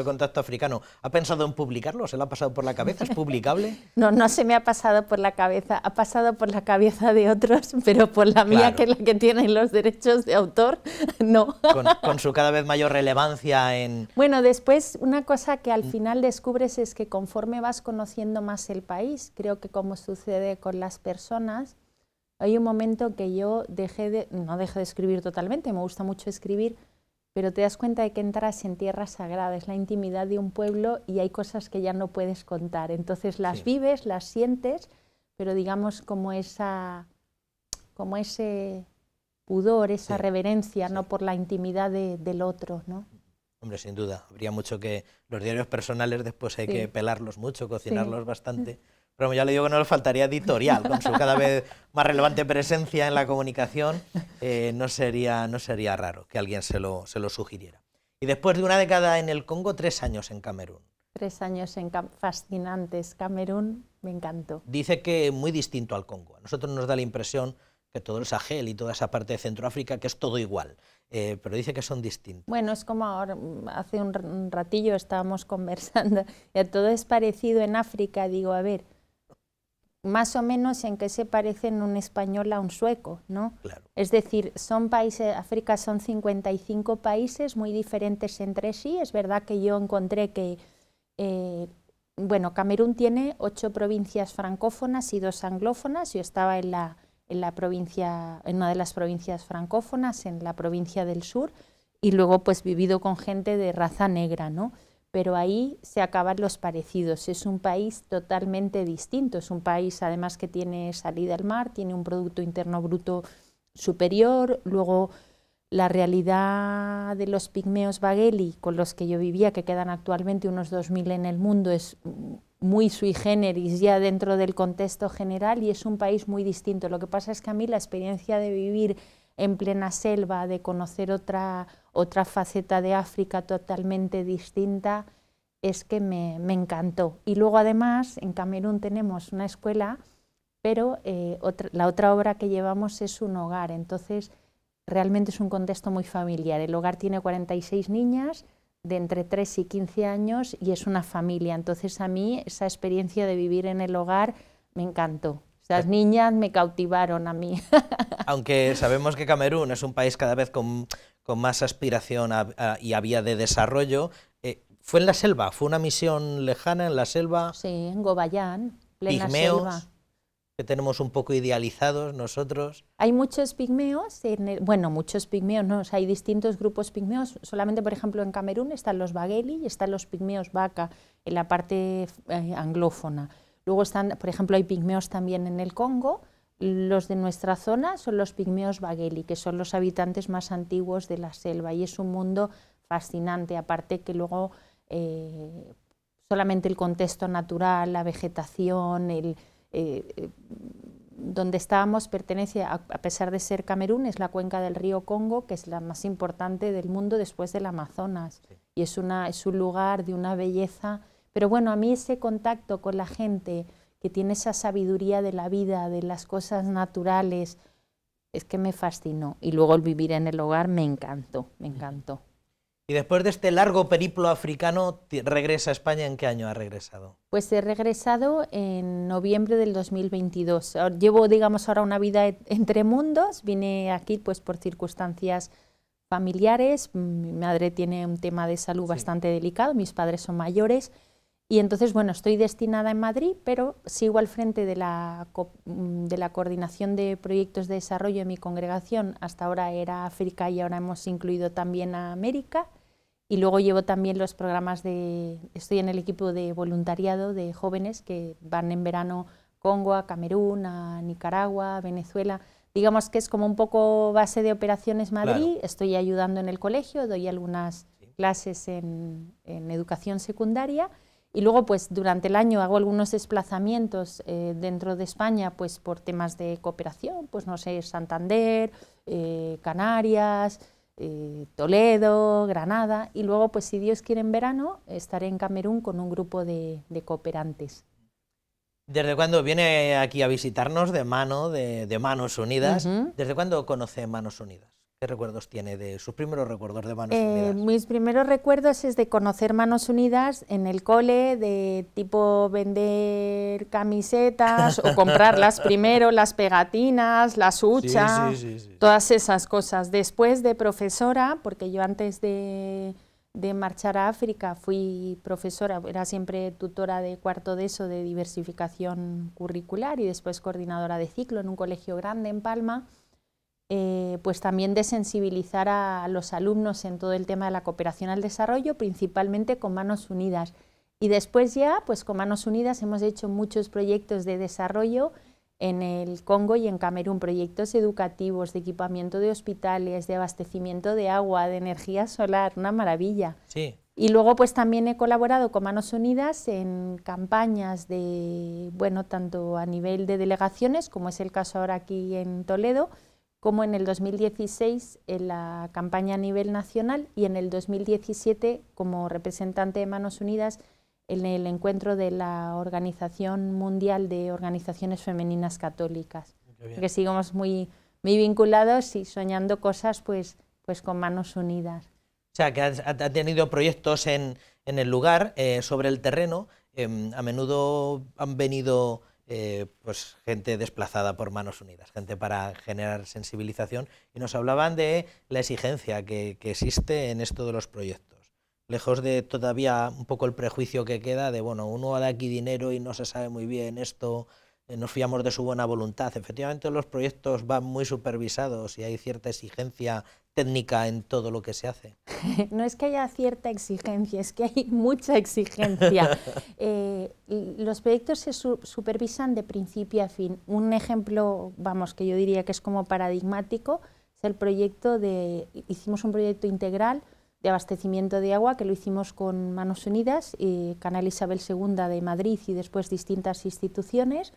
contacto africano, ¿ha pensado en publicarlo? ¿Se le ha pasado por la cabeza? ¿Es publicable? No, no se me ha pasado por la cabeza, ha pasado por la cabeza de otros, pero por la mía, que es la que tiene los derechos de autor, no. Con su cada vez mayor relevancia en... Bueno, después una cosa que al final descubres es que conforme vas conociendo más el país, creo que como sucede con las personas, hay un momento que yo no dejé de escribir totalmente, me gusta mucho escribir, pero te das cuenta de que entras en tierra sagrada, es la intimidad de un pueblo y hay cosas que ya no puedes contar. Entonces las vives, las sientes, pero digamos como ese pudor, esa reverencia, ¿no? Por la intimidad del otro, ¿no? Hombre, sin duda, habría mucho que... Los diarios personales después hay que pelarlos mucho, cocinarlos bastante. Pero ya le digo que no le faltaría editorial, con su cada vez más relevante presencia en la comunicación, no sería raro que alguien se lo sugiriera. Y después de una década en el Congo, 3 años en Camerún. 3 años fascinantes. Camerún me encantó. Dice que muy distinto al Congo. A nosotros nos da la impresión que todo el Sahel y toda esa parte de Centroáfrica, que es todo igual, pero dice que son distintos. Bueno, es como ahora, hace un ratillo estábamos conversando, todo es parecido en África, digo, a ver, más o menos en qué se parecen un español a un sueco, ¿no? Claro. Es decir, son países, África son 55 países muy diferentes entre sí. Es verdad que yo encontré que, bueno, Camerún tiene 8 provincias francófonas y 2 anglófonas. Yo estaba en una de las provincias francófonas, en la provincia del sur, y luego pues vivido con gente de raza negra, ¿no? Pero ahí se acaban los parecidos. Es un país totalmente distinto, es un país además que tiene salida al mar, tiene un Producto Interno Bruto superior, luego la realidad de los pigmeos Bagueli, con los que yo vivía, que quedan actualmente unos 2000 en el mundo, es muy sui generis ya dentro del contexto general y es un país muy distinto. Lo que pasa es que a mí la experiencia de vivir en plena selva, de conocer otra faceta de África totalmente distinta, es que me encantó. Y luego además en Camerún tenemos una escuela, pero la otra obra que llevamos es un hogar, entonces realmente es un contexto muy familiar. El hogar tiene 46 niñas de entre 3 y 15 años y es una familia, entonces a mí esa experiencia de vivir en el hogar me encantó. Esas niñas me cautivaron a mí. Aunque sabemos que Camerún es un país cada vez con más aspiración y a vía de desarrollo, ¿fue en la selva? ¿Fue una misión lejana en la selva? Sí, en Gobayán, plena pigmeos, selva. Que tenemos un poco idealizados nosotros. Hay muchos pigmeos, bueno, muchos pigmeos, no, o sea, hay distintos grupos pigmeos. Solamente, por ejemplo, en Camerún están los Bagueli y están los pigmeos Baka en la parte anglófona. Luego están, por ejemplo, hay pigmeos también en el Congo. Los de nuestra zona son los pigmeos Bagueli, que son los habitantes más antiguos de la selva, y es un mundo fascinante, aparte que luego solamente el contexto natural, la vegetación, donde estábamos pertenece, a pesar de ser Camerún, es la cuenca del río Congo, que es la más importante del mundo después del Amazonas, y es un lugar de una belleza. Pero bueno, a mí ese contacto con la gente que tiene esa sabiduría de la vida, de las cosas naturales, es que me fascinó. Y luego el vivir en el hogar me encantó, me encantó. Y después de este largo periplo africano, ¿regresa a España? ¿En qué año ha regresado? Pues he regresado en noviembre del 2022. Llevo, digamos, ahora una vida entre mundos. Vine aquí pues por circunstancias familiares. Mi madre tiene un tema de salud bastante delicado, mis padres son mayores. Y entonces, bueno, estoy destinada en Madrid, pero sigo al frente de la coordinación de proyectos de desarrollo en mi congregación. Hasta ahora era África y ahora hemos incluido también a América. Y luego llevo también los programas estoy en el equipo de voluntariado de jóvenes que van en verano a Congo, a Camerún, a Nicaragua, a Venezuela. Digamos que es como un poco base de operaciones Madrid. Claro. Estoy ayudando en el colegio, doy algunas clases en educación secundaria. Y luego, pues durante el año hago algunos desplazamientos dentro de España, pues por temas de cooperación, pues no sé, Santander, Canarias, Toledo, Granada. Y luego, pues si Dios quiere en verano, estaré en Camerún con un grupo de cooperantes. ¿Desde cuándo viene aquí a visitarnos de Manos Unidas? ¿Desde cuándo conoce Manos Unidas? ¿Qué recuerdos tiene de sus primeros recuerdos de Manos Unidas? Mis primeros recuerdos es de conocer Manos Unidas en el cole, de tipo vender camisetas o comprarlas primero, las pegatinas, las huchas, todas esas cosas. Después de profesora, porque yo antes de marchar a África fui profesora, era siempre tutora de cuarto de ESO de diversificación curricular y después coordinadora de ciclo en un colegio grande en Palma. Pues también de sensibilizar a los alumnos en todo el tema de la cooperación al desarrollo, principalmente con Manos Unidas. Y después ya, pues con Manos Unidas hemos hecho muchos proyectos de desarrollo en el Congo y en Camerún, proyectos educativos, de equipamiento de hospitales, de abastecimiento de agua, de energía solar, una maravilla. Sí. Y luego pues también he colaborado con Manos Unidas en campañas de, bueno, tanto a nivel de delegaciones, como es el caso ahora aquí en Toledo, como en el 2016 en la campaña a nivel nacional y en el 2017 como representante de Manos Unidas en el encuentro de la Organización Mundial de Organizaciones Femeninas Católicas. Que sigamos muy vinculados y soñando cosas pues con Manos Unidas. O sea, que ha tenido proyectos en el lugar, sobre el terreno. A menudo han venido pues gente desplazada por Manos Unidas, gente para generar sensibilización, y nos hablaban de la exigencia que existe en esto de los proyectos. Lejos de todavía un poco el prejuicio que queda de, bueno, uno da aquí dinero y no se sabe muy bien esto, nos fiamos de su buena voluntad. Efectivamente los proyectos van muy supervisados y hay cierta exigencia técnica en todo lo que se hace. No es que haya cierta exigencia, es que hay mucha exigencia. Los proyectos se supervisan de principio a fin. Un ejemplo, vamos, que yo diría que es como paradigmático, es el proyecto hicimos un proyecto integral de abastecimiento de agua que lo hicimos con Manos Unidas, Canal Isabel II de Madrid y después distintas instituciones,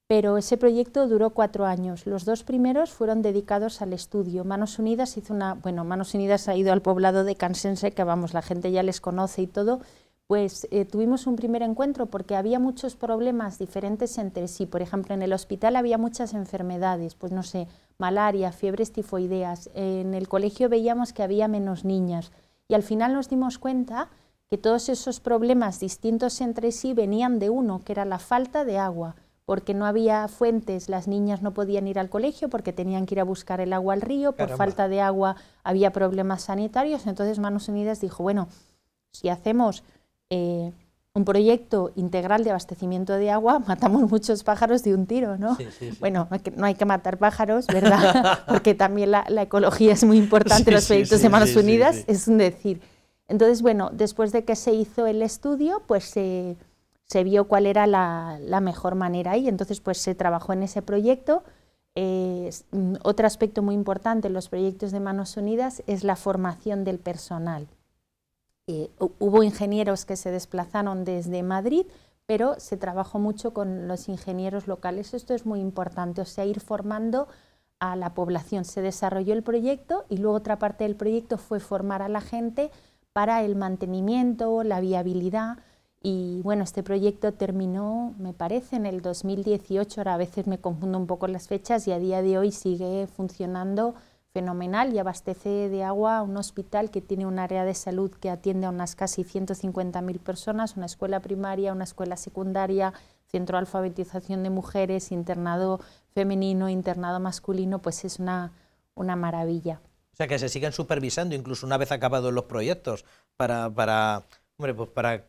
pero ese proyecto duró 4 años. Los 2 primeros fueron dedicados al estudio. Manos Unidas Manos Unidas ha ido al poblado de Cansense, que vamos, la gente ya les conoce y todo. Pues tuvimos un primer encuentro porque había muchos problemas diferentes entre sí. Por ejemplo, en el hospital había muchas enfermedades, pues no sé, malaria, fiebres tifoideas. En el colegio veíamos que había menos niñas y al final nos dimos cuenta que todos esos problemas distintos entre sí venían de uno, que era la falta de agua, porque no había fuentes, las niñas no podían ir al colegio porque tenían que ir a buscar el agua al río, por falta de agua había problemas sanitarios. Entonces Manos Unidas dijo, bueno, si hacemos un proyecto integral de abastecimiento de agua, matamos muchos pájaros de un tiro, ¿no? Sí, sí, sí. Bueno, no hay que matar pájaros, ¿verdad? Porque también la ecología es muy importante en los proyectos de Manos Unidas, es un decir. Entonces, bueno, después de que se hizo el estudio, pues se vio cuál era la mejor manera y entonces pues se trabajó en ese proyecto. Otro aspecto muy importante en los proyectos de Manos Unidas es la formación del personal. Hubo ingenieros que se desplazaron desde Madrid, pero se trabajó mucho con los ingenieros locales. Esto es muy importante, o sea, ir formando a la población. Se desarrolló el proyecto y luego otra parte del proyecto fue formar a la gente para el mantenimiento, la viabilidad. Y bueno, este proyecto terminó, me parece, en el 2018, ahora a veces me confundo un poco las fechas, y a día de hoy sigue funcionando fenomenal y abastece de agua a un hospital que tiene un área de salud que atiende a unas casi 150.000 personas, una escuela primaria, una escuela secundaria, centro de alfabetización de mujeres, internado femenino, internado masculino, pues es una maravilla. O sea, que se siguen supervisando incluso una vez acabados los proyectos para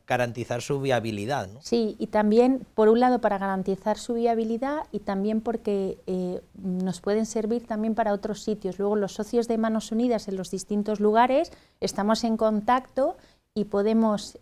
garantizar su viabilidad, ¿no? Sí, y también, por un lado, para garantizar su viabilidad y también porque nos pueden servir también para otros sitios. Luego, los socios de Manos Unidas en los distintos lugares estamos en contacto y podemos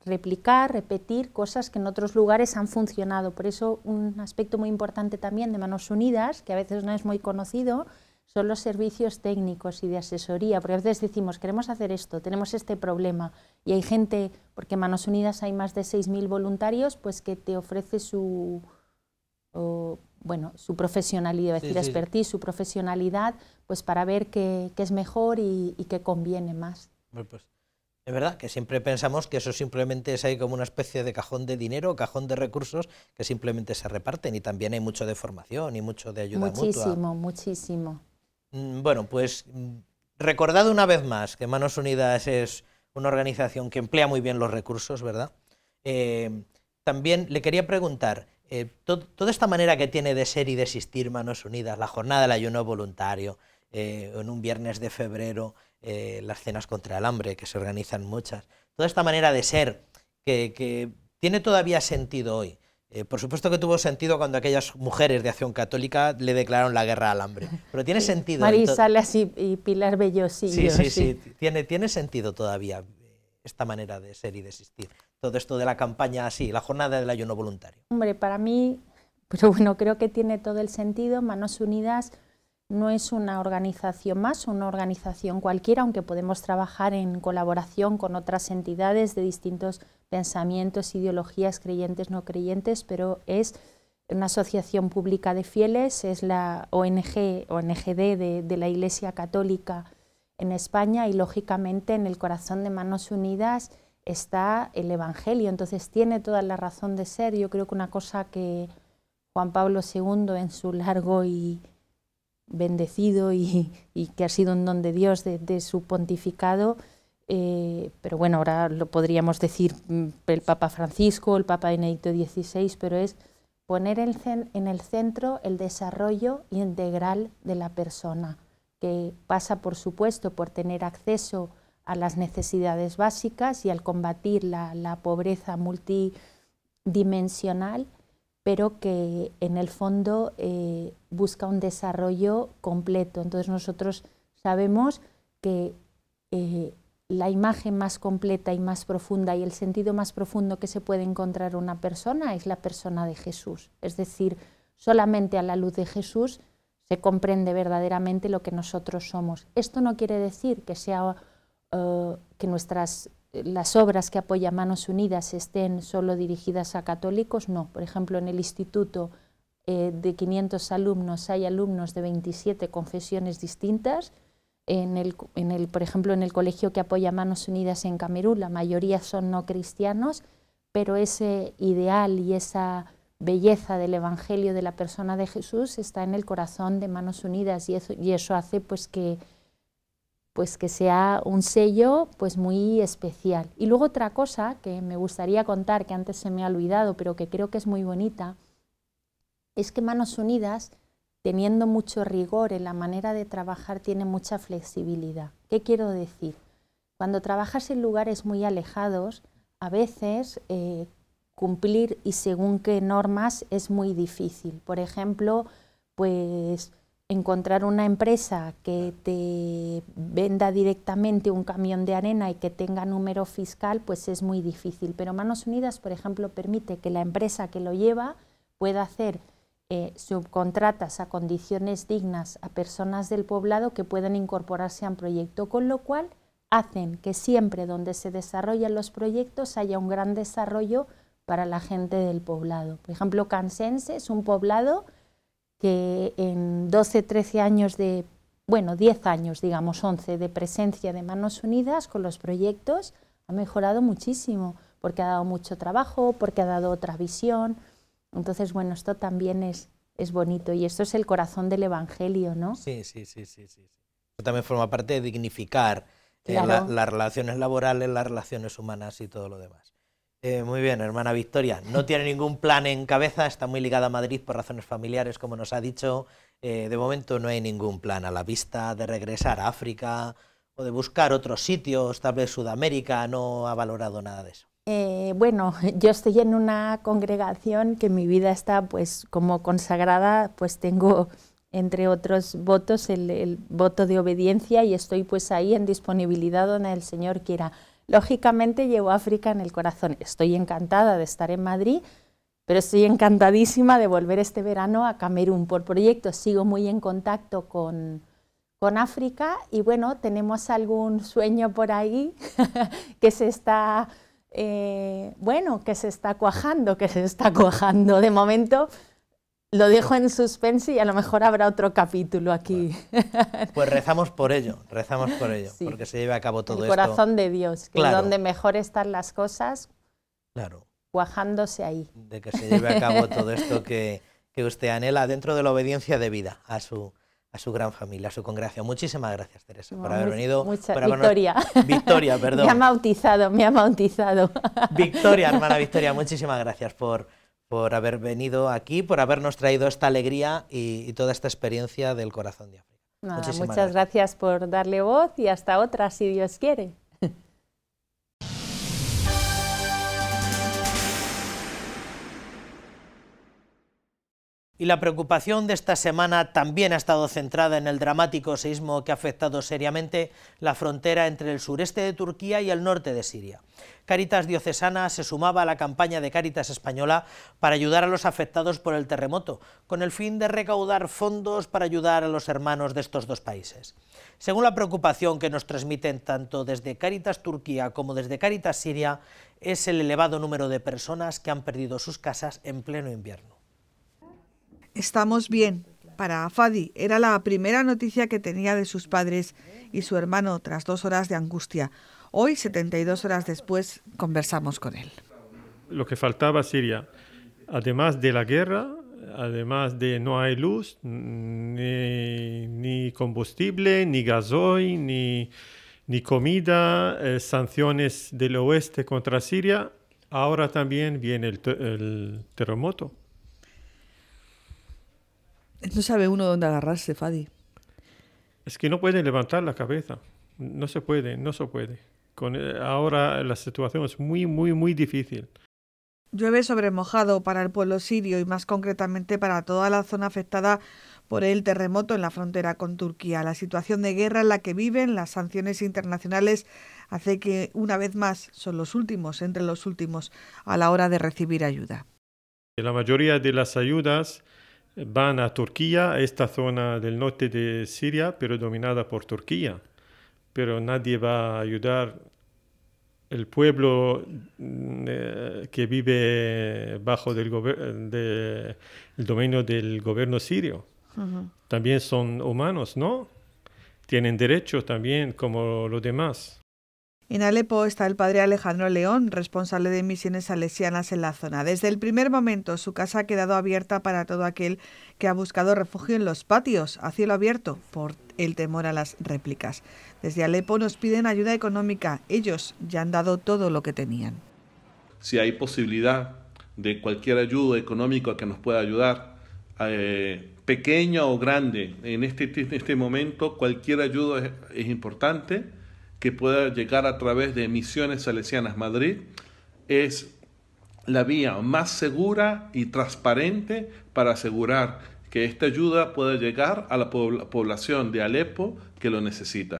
replicar, repetir cosas que en otros lugares han funcionado. Por eso, un aspecto muy importante también de Manos Unidas, que a veces no es muy conocido, son los servicios técnicos y de asesoría, porque a veces decimos, queremos hacer esto, tenemos este problema, y hay gente, porque en Manos Unidas hay más de 6.000 voluntarios, pues que te ofrece su profesionalidad, expertise, su profesionalidad, pues para ver qué es mejor y qué conviene más. Pues, es verdad que siempre pensamos que eso simplemente es ahí como una especie de cajón de dinero, cajón de recursos que simplemente se reparten, y también hay mucho de formación y mucho de ayuda mutua. Muchísimo. Bueno, pues recordad una vez más que Manos Unidas es una organización que emplea muy bien los recursos, ¿verdad? También le quería preguntar, toda esta manera que tiene de ser y de existir Manos Unidas, la jornada del ayuno voluntario, en un viernes de febrero, las cenas contra el hambre, que se organizan muchas, toda esta manera de ser que tiene todavía sentido hoy. Por supuesto que tuvo sentido cuando aquellas mujeres de Acción Católica le declararon la guerra al hambre, pero tiene sentido. María Salas y Pilar Bellosillo. Sí. Tiene sentido todavía esta manera de ser y de existir. Todo esto de la campaña, sí, la jornada del ayuno voluntario. Hombre, para mí, pero bueno, creo que tiene todo el sentido. Manos Unidas no es una organización más, una organización cualquiera, aunque podemos trabajar en colaboración con otras entidades de distintos pensamientos, ideologías, creyentes, no creyentes, pero es una asociación pública de fieles, es la ONGD de la Iglesia Católica en España, y lógicamente en el corazón de Manos Unidas está el Evangelio, entonces tiene toda la razón de ser. Yo creo que una cosa que Juan Pablo II, en su largo y bendecido y que ha sido un don de Dios de su pontificado, pero bueno, ahora lo podríamos decir el Papa Francisco, el Papa Benedicto XVI, pero es poner en el centro el desarrollo integral de la persona, que pasa, por supuesto, por tener acceso a las necesidades básicas y al combatir la pobreza multidimensional, pero que en el fondo busca un desarrollo completo. Entonces nosotros sabemos que la imagen más completa y más profunda y el sentido más profundo que se puede encontrar una persona es la persona de Jesús. Es decir, solamente a la luz de Jesús se comprende verdaderamente lo que nosotros somos. Esto no quiere decir que las obras que apoya Manos Unidas estén solo dirigidas a católicos, no. Por ejemplo, en el instituto de 500 alumnos hay alumnos de 27 confesiones distintas. Por ejemplo, en el colegio que apoya Manos Unidas en Camerún, la mayoría son no cristianos, pero ese ideal y esa belleza del Evangelio de la persona de Jesús está en el corazón de Manos Unidas, y eso hace pues que sea un sello pues muy especial. Y luego otra cosa que me gustaría contar, que antes se me ha olvidado, pero que creo que es muy bonita, es que Manos Unidas, teniendo mucho rigor en la manera de trabajar, tiene mucha flexibilidad. ¿Qué quiero decir? Cuando trabajas en lugares muy alejados, a veces cumplir y según qué normas es muy difícil. Por ejemplo, pues encontrar una empresa que te venda directamente un camión de arena y que tenga número fiscal, pues es muy difícil. Pero Manos Unidas, por ejemplo, permite que la empresa que lo lleva pueda hacer subcontratas a condiciones dignas a personas del poblado que puedan incorporarse a un proyecto, con lo cual hacen que siempre donde se desarrollan los proyectos haya un gran desarrollo para la gente del poblado. Por ejemplo, Cansense es un poblado que en 12, 13 años 10 años, digamos 11, de presencia de Manos Unidas con los proyectos, ha mejorado muchísimo, porque ha dado mucho trabajo, porque ha dado otra visión. Entonces, bueno, esto también es bonito, y esto es el corazón del Evangelio, ¿no? Sí. Esto también forma parte de dignificar claro, las relaciones laborales, las relaciones humanas y todo lo demás. Muy bien, hermana Victoria. No tiene ningún plan en cabeza, está muy ligada a Madrid por razones familiares, como nos ha dicho. De momento no hay ningún plan a la vista de regresar a África o de buscar otros sitios, tal vez Sudamérica. No ha valorado nada de eso. Bueno, yo estoy en una congregación que mi vida está pues como consagrada, pues tengo entre otros votos el voto de obediencia, y estoy pues ahí en disponibilidad donde el Señor quiera. Lógicamente llevo África en el corazón. Estoy encantada de estar en Madrid, pero estoy encantadísima de volver este verano a Camerún por proyectos. Sigo muy en contacto con África, y bueno, tenemos algún sueño por ahí que se está cuajando. De momento lo dejo en suspense y a lo mejor habrá otro capítulo aquí. Pues rezamos por ello, sí, porque se lleve a cabo todo esto. El corazón de Dios, que claro, donde mejor están las cosas, claro, cuajándose ahí. De que se lleve a cabo todo esto que usted anhela dentro de la obediencia debida a su a su gran familia, a su congregación. Muchísimas gracias, Teresa, por haber venido. Victoria. Victoria, perdón. Me ha bautizado. Victoria, hermana Victoria, muchísimas gracias por haber venido aquí, por habernos traído esta alegría y toda esta experiencia del corazón de África. Nada, muchas gracias por darle voz y hasta otra, si Dios quiere. Y la preocupación de esta semana también ha estado centrada en el dramático seísmo que ha afectado seriamente la frontera entre el sureste de Turquía y el norte de Siria. Cáritas Diocesana se sumaba a la campaña de Cáritas Española para ayudar a los afectados por el terremoto, con el fin de recaudar fondos para ayudar a los hermanos de estos dos países. Según la preocupación que nos transmiten tanto desde Cáritas Turquía como desde Cáritas Siria, es el elevado número de personas que han perdido sus casas en pleno invierno. Estamos bien. Para Fadi era la primera noticia que tenía de sus padres y su hermano tras 2 horas de angustia. Hoy, 72 horas después, conversamos con él. Lo que faltaba a Siria, además de la guerra, además de no hay luz, ni combustible, ni gasoil, ni comida, sanciones del oeste contra Siria, ahora también viene el terremoto. No sabe uno dónde agarrarse, Fadi. Es que no puede levantar la cabeza. No se puede. Ahora la situación es muy difícil. Llueve sobre mojado para el pueblo sirio y más concretamente para toda la zona afectada por el terremoto en la frontera con Turquía. La situación de guerra en la que viven, las sanciones internacionales, hace que una vez más son los últimos, entre los últimos, a la hora de recibir ayuda. La mayoría de las ayudas van a Turquía, a esta zona del norte de Siria, pero dominada por Turquía. Pero nadie va a ayudar el pueblo que vive bajo el dominio del gobierno sirio. También son humanos, ¿no? Tienen derechos también como los demás. En Alepo está el padre Alejandro León, responsable de misiones salesianas en la zona. Desde el primer momento su casa ha quedado abierta para todo aquel que ha buscado refugio en los patios, a cielo abierto, por el temor a las réplicas. Desde Alepo nos piden ayuda económica. Ellos ya han dado todo lo que tenían. Si hay posibilidad de cualquier ayuda económica que nos pueda ayudar, pequeña o grande, en este momento cualquier ayuda es importante, que pueda llegar a través de Misiones Salesianas Madrid, es la vía más segura y transparente para asegurar que esta ayuda pueda llegar a la población de Alepo que lo necesita.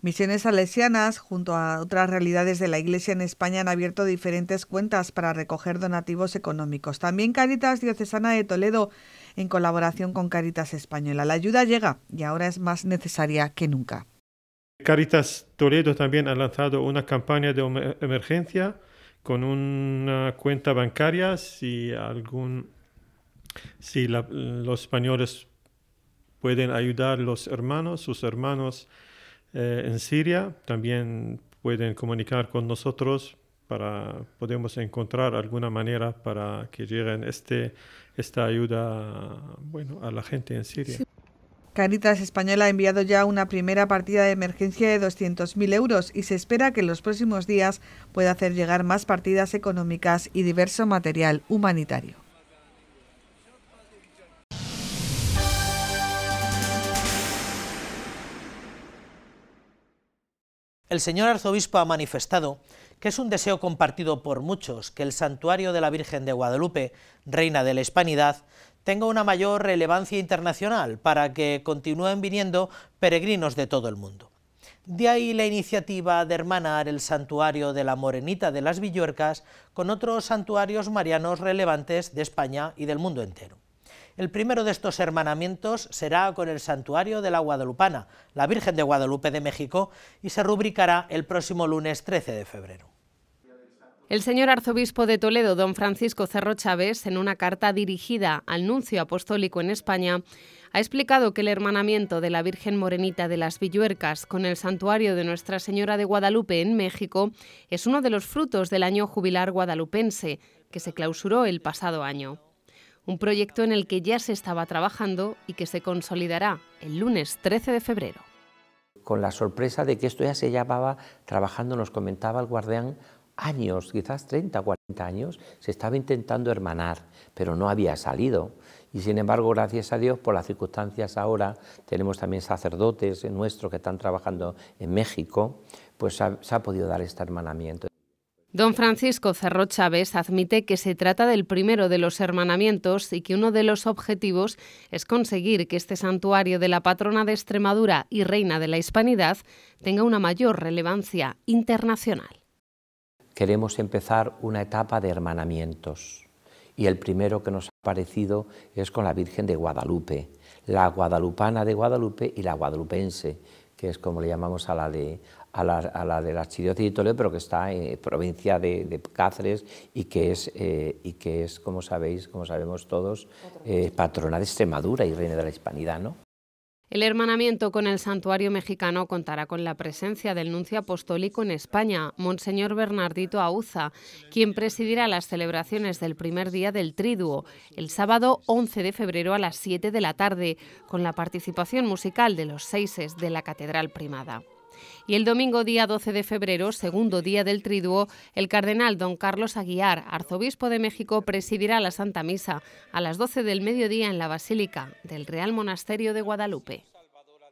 Misiones Salesianas, junto a otras realidades de la Iglesia en España, han abierto diferentes cuentas para recoger donativos económicos. También Cáritas Diocesana de Toledo, en colaboración con Cáritas Española. La ayuda llega y ahora es más necesaria que nunca. Cáritas Toledo también ha lanzado una campaña de emergencia con una cuenta bancaria si los españoles pueden ayudar a sus hermanos en Siria, también pueden comunicar con nosotros podemos encontrar alguna manera para que lleguen esta ayuda a la gente en Siria. Sí. Cáritas Española ha enviado ya una primera partida de emergencia de 200.000 euros y se espera que en los próximos días pueda hacer llegar más partidas económicas y diverso material humanitario. El señor arzobispo ha manifestado que es un deseo compartido por muchos que el santuario de la Virgen de Guadalupe, Reina de la Hispanidad, tenga una mayor relevancia internacional para que continúen viniendo peregrinos de todo el mundo. De ahí la iniciativa de hermanar el santuario de la Morenita de las Villuercas con otros santuarios marianos relevantes de España y del mundo entero. El primero de estos hermanamientos será con el santuario de la Guadalupana, la Virgen de Guadalupe de México, y se rubricará el próximo lunes 13 de febrero. El señor arzobispo de Toledo, don Francisco Cerro Chávez, en una carta dirigida al nuncio apostólico en España, ha explicado que el hermanamiento de la Virgen Morenita de las Villuercas con el santuario de Nuestra Señora de Guadalupe en México es uno de los frutos del año jubilar guadalupense, que se clausuró el pasado año. un proyecto en el que ya se estaba trabajando y que se consolidará el lunes 13 de febrero. Con la sorpresa de que esto ya se llevaba trabajando, nos comentaba el guardián, años, quizás 30 o 40 años, se estaba intentando hermanar, pero no había salido. Y sin embargo, gracias a Dios, por las circunstancias ahora, tenemos también sacerdotes nuestros que están trabajando en México, pues se ha podido dar este hermanamiento. Don Francisco Cerro Chávez admite que se trata del primero de los hermanamientos y que uno de los objetivos es conseguir que este santuario de la patrona de Extremadura y reina de la Hispanidad tenga una mayor relevancia internacional. Queremos empezar una etapa de hermanamientos y el primero que nos ha aparecido es con la Virgen de Guadalupe, la guadalupana de Guadalupe y la guadalupense, que es como le llamamos a la de la Archidiócesis de Toledo, pero que está en provincia de Cáceres y que es, como sabéis, como sabemos todos, patrona de Extremadura y reina de la Hispanidad, ¿no? El hermanamiento con el santuario mexicano contará con la presencia del nuncio apostólico en España, Monseñor Bernardito Auza, quien presidirá las celebraciones del primer día del Triduo, el sábado 11 de febrero a las 7 de la tarde, con la participación musical de los seises de la Catedral Primada. Y el domingo día 12 de febrero, segundo día del Triduo, el cardenal don Carlos Aguiar, arzobispo de México, presidirá la Santa Misa a las 12 del mediodía en la Basílica del Real Monasterio de Guadalupe.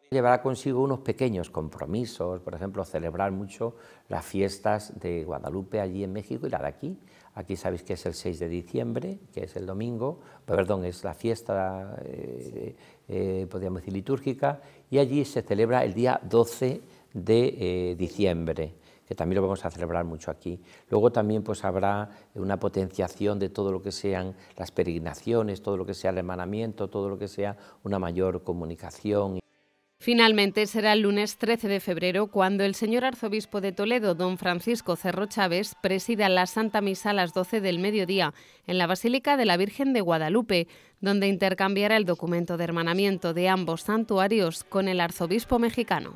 Llevará consigo unos pequeños compromisos, por ejemplo, celebrar mucho las fiestas de Guadalupe allí en México y la de aquí. Aquí sabéis que es el 6 de diciembre, que es el domingo, perdón, es la fiesta, podríamos decir, litúrgica, y allí se celebra el día 12 de diciembre, que también lo vamos a celebrar mucho aquí. Luego también pues habrá una potenciación de todo lo que sean las peregrinaciones, todo lo que sea el hermanamiento, todo lo que sea una mayor comunicación. Finalmente será el lunes 13 de febrero cuando el señor arzobispo de Toledo, don Francisco Cerro Chávez, presida la Santa Misa a las 12 del mediodía en la Basílica de la Virgen de Guadalupe, donde intercambiará el documento de hermanamiento de ambos santuarios con el arzobispo mexicano.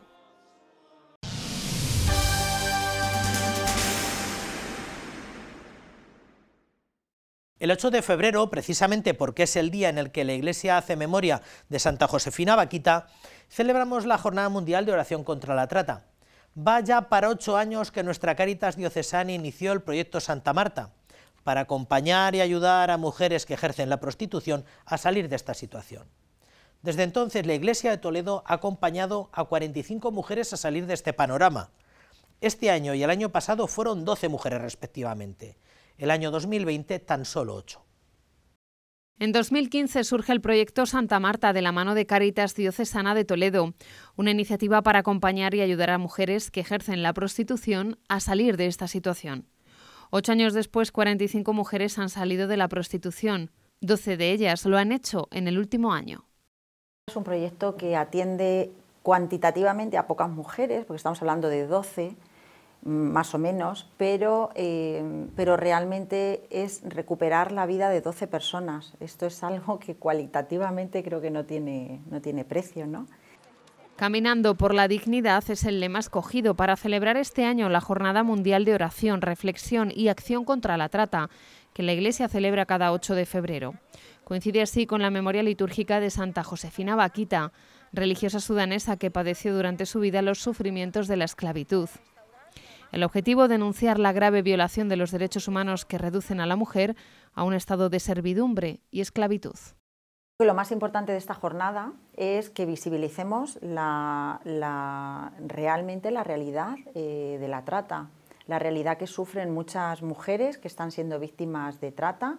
El 8 de febrero, precisamente porque es el día en el que la Iglesia hace memoria de Santa Josefina Baquita, celebramos la Jornada Mundial de Oración contra la Trata. Va ya para 8 años que nuestra Cáritas diocesana inició el proyecto Santa Marta, para acompañar y ayudar a mujeres que ejercen la prostitución a salir de esta situación. Desde entonces, la Iglesia de Toledo ha acompañado a 45 mujeres a salir de este panorama. Este año y el año pasado fueron 12 mujeres respectivamente. El año 2020 tan solo 8. En 2015 surge el proyecto Santa Marta de la mano de Cáritas Diocesana de Toledo, una iniciativa para acompañar y ayudar a mujeres que ejercen la prostitución a salir de esta situación. 8 años después, 45 mujeres han salido de la prostitución. 12 de ellas lo han hecho en el último año. Es un proyecto que atiende cuantitativamente a pocas mujeres, porque estamos hablando de 12, más o menos, pero realmente es recuperar la vida de 12 personas. Esto es algo que cualitativamente creo que no tiene precio, ¿no? Caminando por la dignidad es el lema escogido para celebrar este año la Jornada Mundial de Oración, Reflexión y Acción contra la Trata, que la Iglesia celebra cada 8 de febrero. Coincide así con la memoria litúrgica de Santa Josefina Baquita, religiosa sudanesa que padeció durante su vida los sufrimientos de la esclavitud. El objetivo, denunciar la grave violación de los derechos humanos que reducen a la mujer a un estado de servidumbre y esclavitud. Lo más importante de esta jornada es que visibilicemos realmente la realidad de la trata, la realidad que sufren muchas mujeres que están siendo víctimas de trata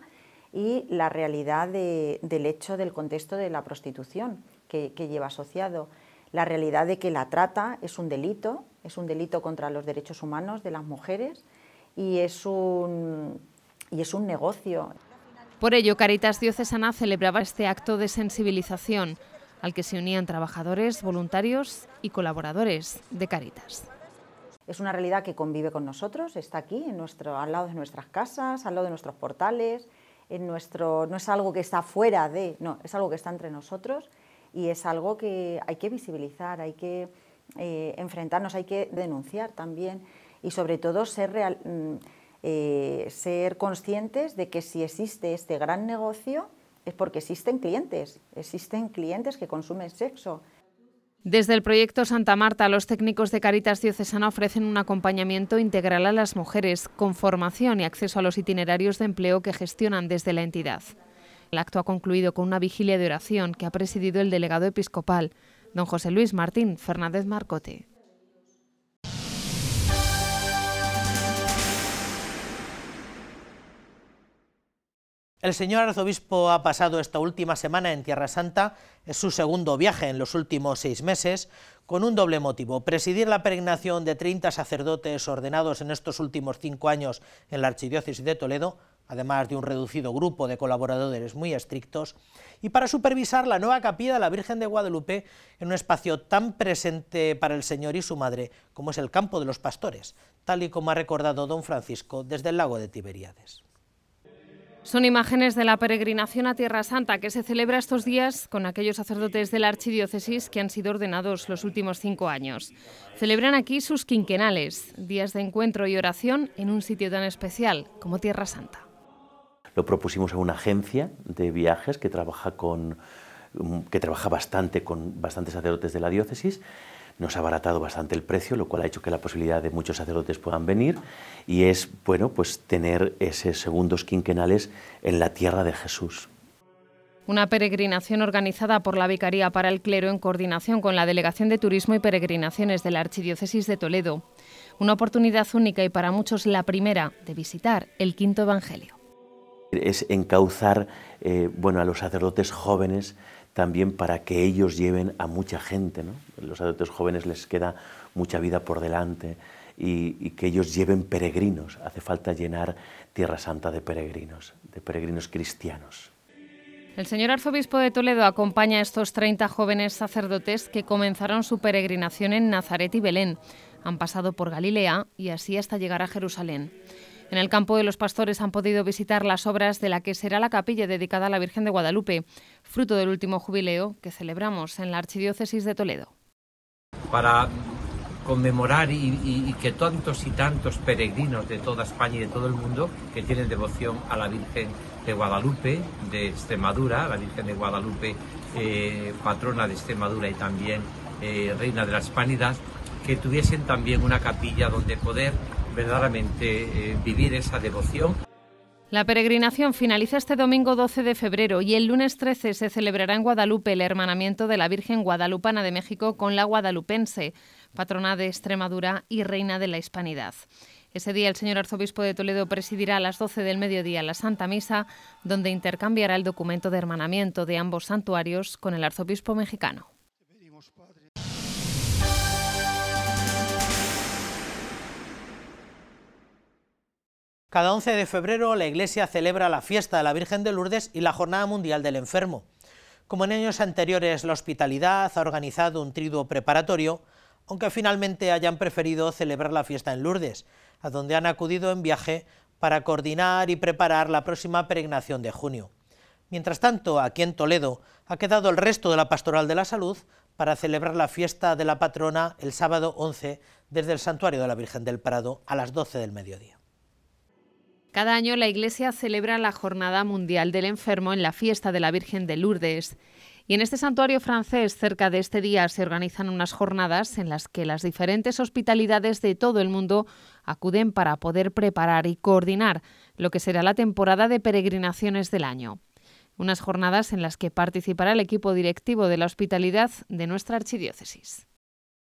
y la realidad del hecho del contexto de la prostitución que lleva asociado. La realidad de que la trata es un delito contra los derechos humanos de las mujeres y es un negocio. Por ello, Cáritas Diocesana celebraba este acto de sensibilización, al que se unían trabajadores, voluntarios y colaboradores de Cáritas. Es una realidad que convive con nosotros, está aquí, al lado de nuestras casas, al lado de nuestros portales, no es algo que está fuera de, no, es algo que está entre nosotros. Y es algo que hay que visibilizar, hay que enfrentarnos, hay que denunciar también y sobre todo ser conscientes de que si existe este gran negocio es porque existen clientes que consumen sexo. Desde el proyecto Santa Marta, los técnicos de Cáritas Diocesana ofrecen un acompañamiento integral a las mujeres, con formación y acceso a los itinerarios de empleo que gestionan desde la entidad. El acto ha concluido con una vigilia de oración que ha presidido el delegado episcopal, don José Luis Martín Fernández Marcote. El señor arzobispo ha pasado esta última semana en Tierra Santa, es su segundo viaje en los últimos 6 meses, con un doble motivo: presidir la peregrinación de 30 sacerdotes ordenados en estos últimos 5 años en la Archidiócesis de Toledo, además de un reducido grupo de colaboradores muy estrictos, y para supervisar la nueva capilla de la Virgen de Guadalupe en un espacio tan presente para el Señor y su Madre como es el Campo de los Pastores, tal y como ha recordado don Francisco desde el lago de Tiberíades. Son imágenes de la peregrinación a Tierra Santa que se celebra estos días con aquellos sacerdotes de la archidiócesis que han sido ordenados los últimos 5 años. Celebran aquí sus quinquenales, días de encuentro y oración en un sitio tan especial como Tierra Santa. Lo propusimos a una agencia de viajes que trabaja bastante con bastantes sacerdotes de la diócesis. Nos ha abaratado bastante el precio, lo cual ha hecho que la posibilidad de muchos sacerdotes puedan venir, y es bueno, pues tener esos segundos quinquenales en la tierra de Jesús. Una peregrinación organizada por la Vicaría para el Clero en coordinación con la Delegación de Turismo y Peregrinaciones de la Archidiócesis de Toledo. Una oportunidad única y para muchos la primera de visitar el Quinto Evangelio. Es encauzar a los sacerdotes jóvenes también para que ellos lleven a mucha gente, ¿no? Los sacerdotes jóvenes les queda mucha vida por delante y que ellos lleven peregrinos. Hace falta llenar Tierra Santa de peregrinos cristianos. El señor arzobispo de Toledo acompaña a estos 30 jóvenes sacerdotes que comenzaron su peregrinación en Nazaret y Belén. Han pasado por Galilea y así hasta llegar a Jerusalén. En el Campo de los Pastores han podido visitar las obras de la que será la capilla dedicada a la Virgen de Guadalupe, fruto del último jubileo que celebramos en la Archidiócesis de Toledo. Para conmemorar y que tantos y tantos peregrinos de toda España y de todo el mundo que tienen devoción a la Virgen de Guadalupe de Extremadura, la Virgen de Guadalupe, patrona de Extremadura y también reina de la Hispanidad, que tuviesen también una capilla donde poder verdaderamente vivir esa devoción. La peregrinación finaliza este domingo 12 de febrero y el lunes 13 se celebrará en Guadalupe el hermanamiento de la Virgen Guadalupana de México con la guadalupense, patrona de Extremadura y reina de la Hispanidad. Ese día el señor arzobispo de Toledo presidirá a las 12 del mediodía la Santa Misa, donde intercambiará el documento de hermanamiento de ambos santuarios con el arzobispo mexicano. Cada 11 de febrero la Iglesia celebra la fiesta de la Virgen de Lourdes y la Jornada Mundial del Enfermo. Como en años anteriores, la Hospitalidad ha organizado un triduo preparatorio, aunque finalmente hayan preferido celebrar la fiesta en Lourdes, a donde han acudido en viaje para coordinar y preparar la próxima peregrinación de junio. Mientras tanto, aquí en Toledo ha quedado el resto de la Pastoral de la Salud para celebrar la fiesta de la patrona el sábado 11 desde el Santuario de la Virgen del Prado a las 12 del mediodía. Cada año la Iglesia celebra la Jornada Mundial del Enfermo en la fiesta de la Virgen de Lourdes. Y en este santuario francés, cerca de este día, se organizan unas jornadas en las que las diferentes hospitalidades de todo el mundo acuden para poder preparar y coordinar lo que será la temporada de peregrinaciones del año. Unas jornadas en las que participará el equipo directivo de la hospitalidad de nuestra archidiócesis.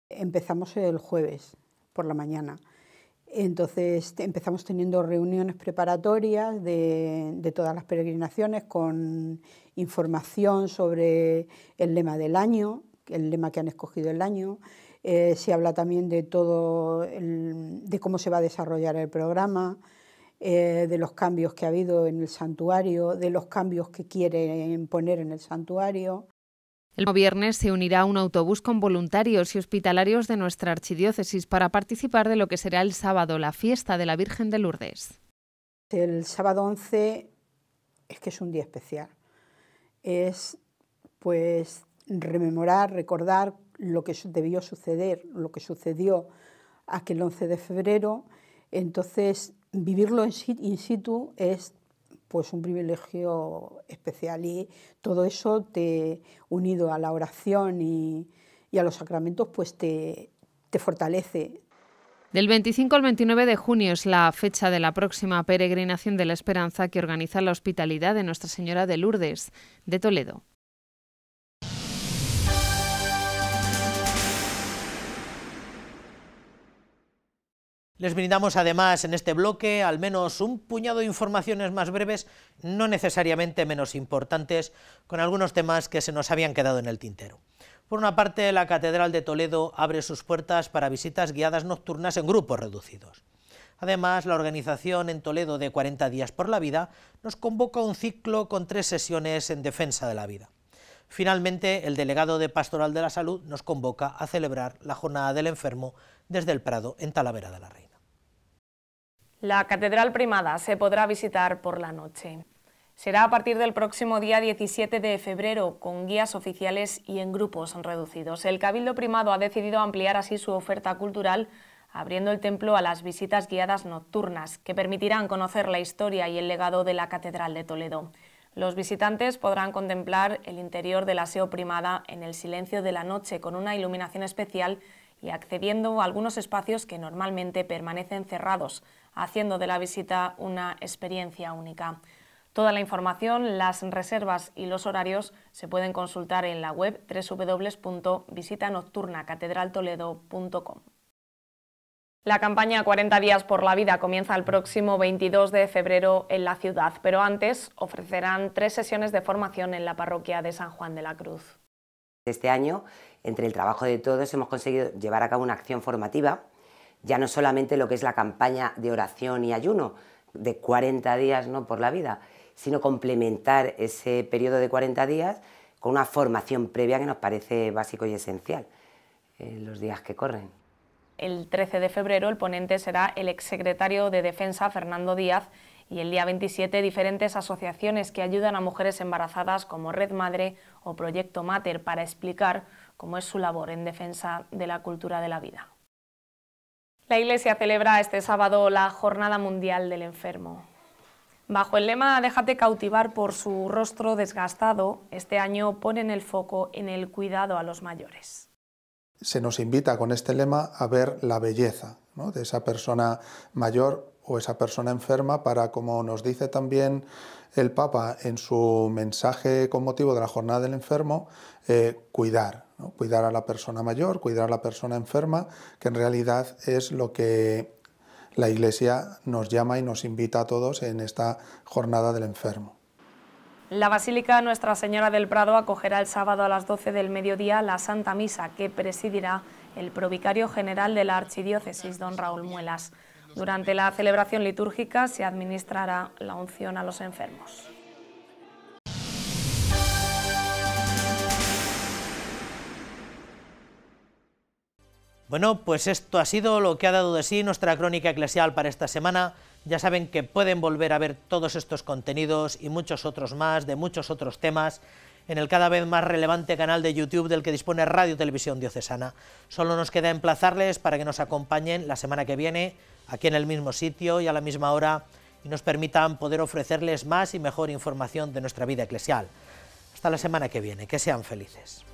Empezamos el jueves por la mañana. Entonces empezamos teniendo reuniones preparatorias de todas las peregrinaciones con información sobre el lema del año, el lema que han escogido el año. Se habla también de todo, de cómo se va a desarrollar el programa, de los cambios que ha habido en el santuario, de los cambios que quieren poner en el santuario. El viernes se unirá un autobús con voluntarios y hospitalarios de nuestra archidiócesis para participar de lo que será el sábado, la fiesta de la Virgen de Lourdes. El sábado 11 es que es un día especial. Es pues rememorar, recordar lo que debió suceder, lo que sucedió aquel 11 de febrero. Entonces vivirlo in situ es pues un privilegio especial, y todo eso unido a la oración y a los sacramentos pues te fortalece. Del 25 al 29 de junio es la fecha de la próxima peregrinación de la Esperanza que organiza la Hospitalidad de Nuestra Señora de Lourdes de Toledo. Les brindamos además en este bloque al menos un puñado de informaciones más breves, no necesariamente menos importantes, con algunos temas que se nos habían quedado en el tintero. Por una parte, la Catedral de Toledo abre sus puertas para visitas guiadas nocturnas en grupos reducidos. Además, la organización en Toledo de 40 días por la vida nos convoca a un ciclo con 3 sesiones en defensa de la vida. Finalmente, el delegado de Pastoral de la Salud nos convoca a celebrar la Jornada del Enfermo desde el Prado en Talavera de la Reina. La Catedral Primada se podrá visitar por la noche. Será a partir del próximo día 17 de febrero, con guías oficiales y en grupos reducidos. El Cabildo Primado ha decidido ampliar así su oferta cultural, abriendo el templo a las visitas guiadas nocturnas, que permitirán conocer la historia y el legado de la Catedral de Toledo. Los visitantes podrán contemplar el interior de la SEO Primada en el silencio de la noche, con una iluminación especial y accediendo a algunos espacios que normalmente permanecen cerrados, haciendo de la visita una experiencia única. Toda la información, las reservas y los horarios se pueden consultar en la web www.visitanocturnacatedraltoledo.com. La campaña 40 días por la vida comienza el próximo 22 de febrero en la ciudad, pero antes ofrecerán 3 sesiones de formación en la parroquia de San Juan de la Cruz. Este año, entre el trabajo de todos, hemos conseguido llevar a cabo una acción formativa, ya no solamente lo que es la campaña de oración y ayuno de 40 días, ¿no?, por la vida, sino complementar ese periodo de 40 días con una formación previa que nos parece básico y esencial en los días que corren. El 13 de febrero el ponente será el exsecretario de Defensa, Fernando Díaz, y el día 27 diferentes asociaciones que ayudan a mujeres embarazadas como Red Madre o Proyecto Mater para explicar cómo es su labor en defensa de la cultura de la vida. La Iglesia celebra este sábado la Jornada Mundial del Enfermo. Bajo el lema «Déjate cautivar por su rostro desgastado», este año ponen el foco en el cuidado a los mayores. Se nos invita con este lema a ver la belleza, ¿no?, de esa persona mayor o esa persona enferma para, como nos dice también el Papa en su mensaje con motivo de la Jornada del Enfermo, cuidar, ¿no?, cuidar a la persona mayor, cuidar a la persona enferma, que en realidad es lo que la Iglesia nos llama y nos invita a todos en esta Jornada del Enfermo. La Basílica Nuestra Señora del Prado acogerá el sábado a las 12 del mediodía la Santa Misa, que presidirá el provicario general de la Archidiócesis, don Raúl Muelas. Durante la celebración litúrgica se administrará la unción a los enfermos. Bueno, pues esto ha sido lo que ha dado de sí nuestra crónica eclesial para esta semana. Ya saben que pueden volver a ver todos estos contenidos y muchos otros más, de muchos otros temas, en el cada vez más relevante canal de YouTube del que dispone Radio Televisión Diocesana. Solo nos queda emplazarles para que nos acompañen la semana que viene, aquí en el mismo sitio y a la misma hora, y nos permitan poder ofrecerles más y mejor información de nuestra vida eclesial. Hasta la semana que viene, que sean felices.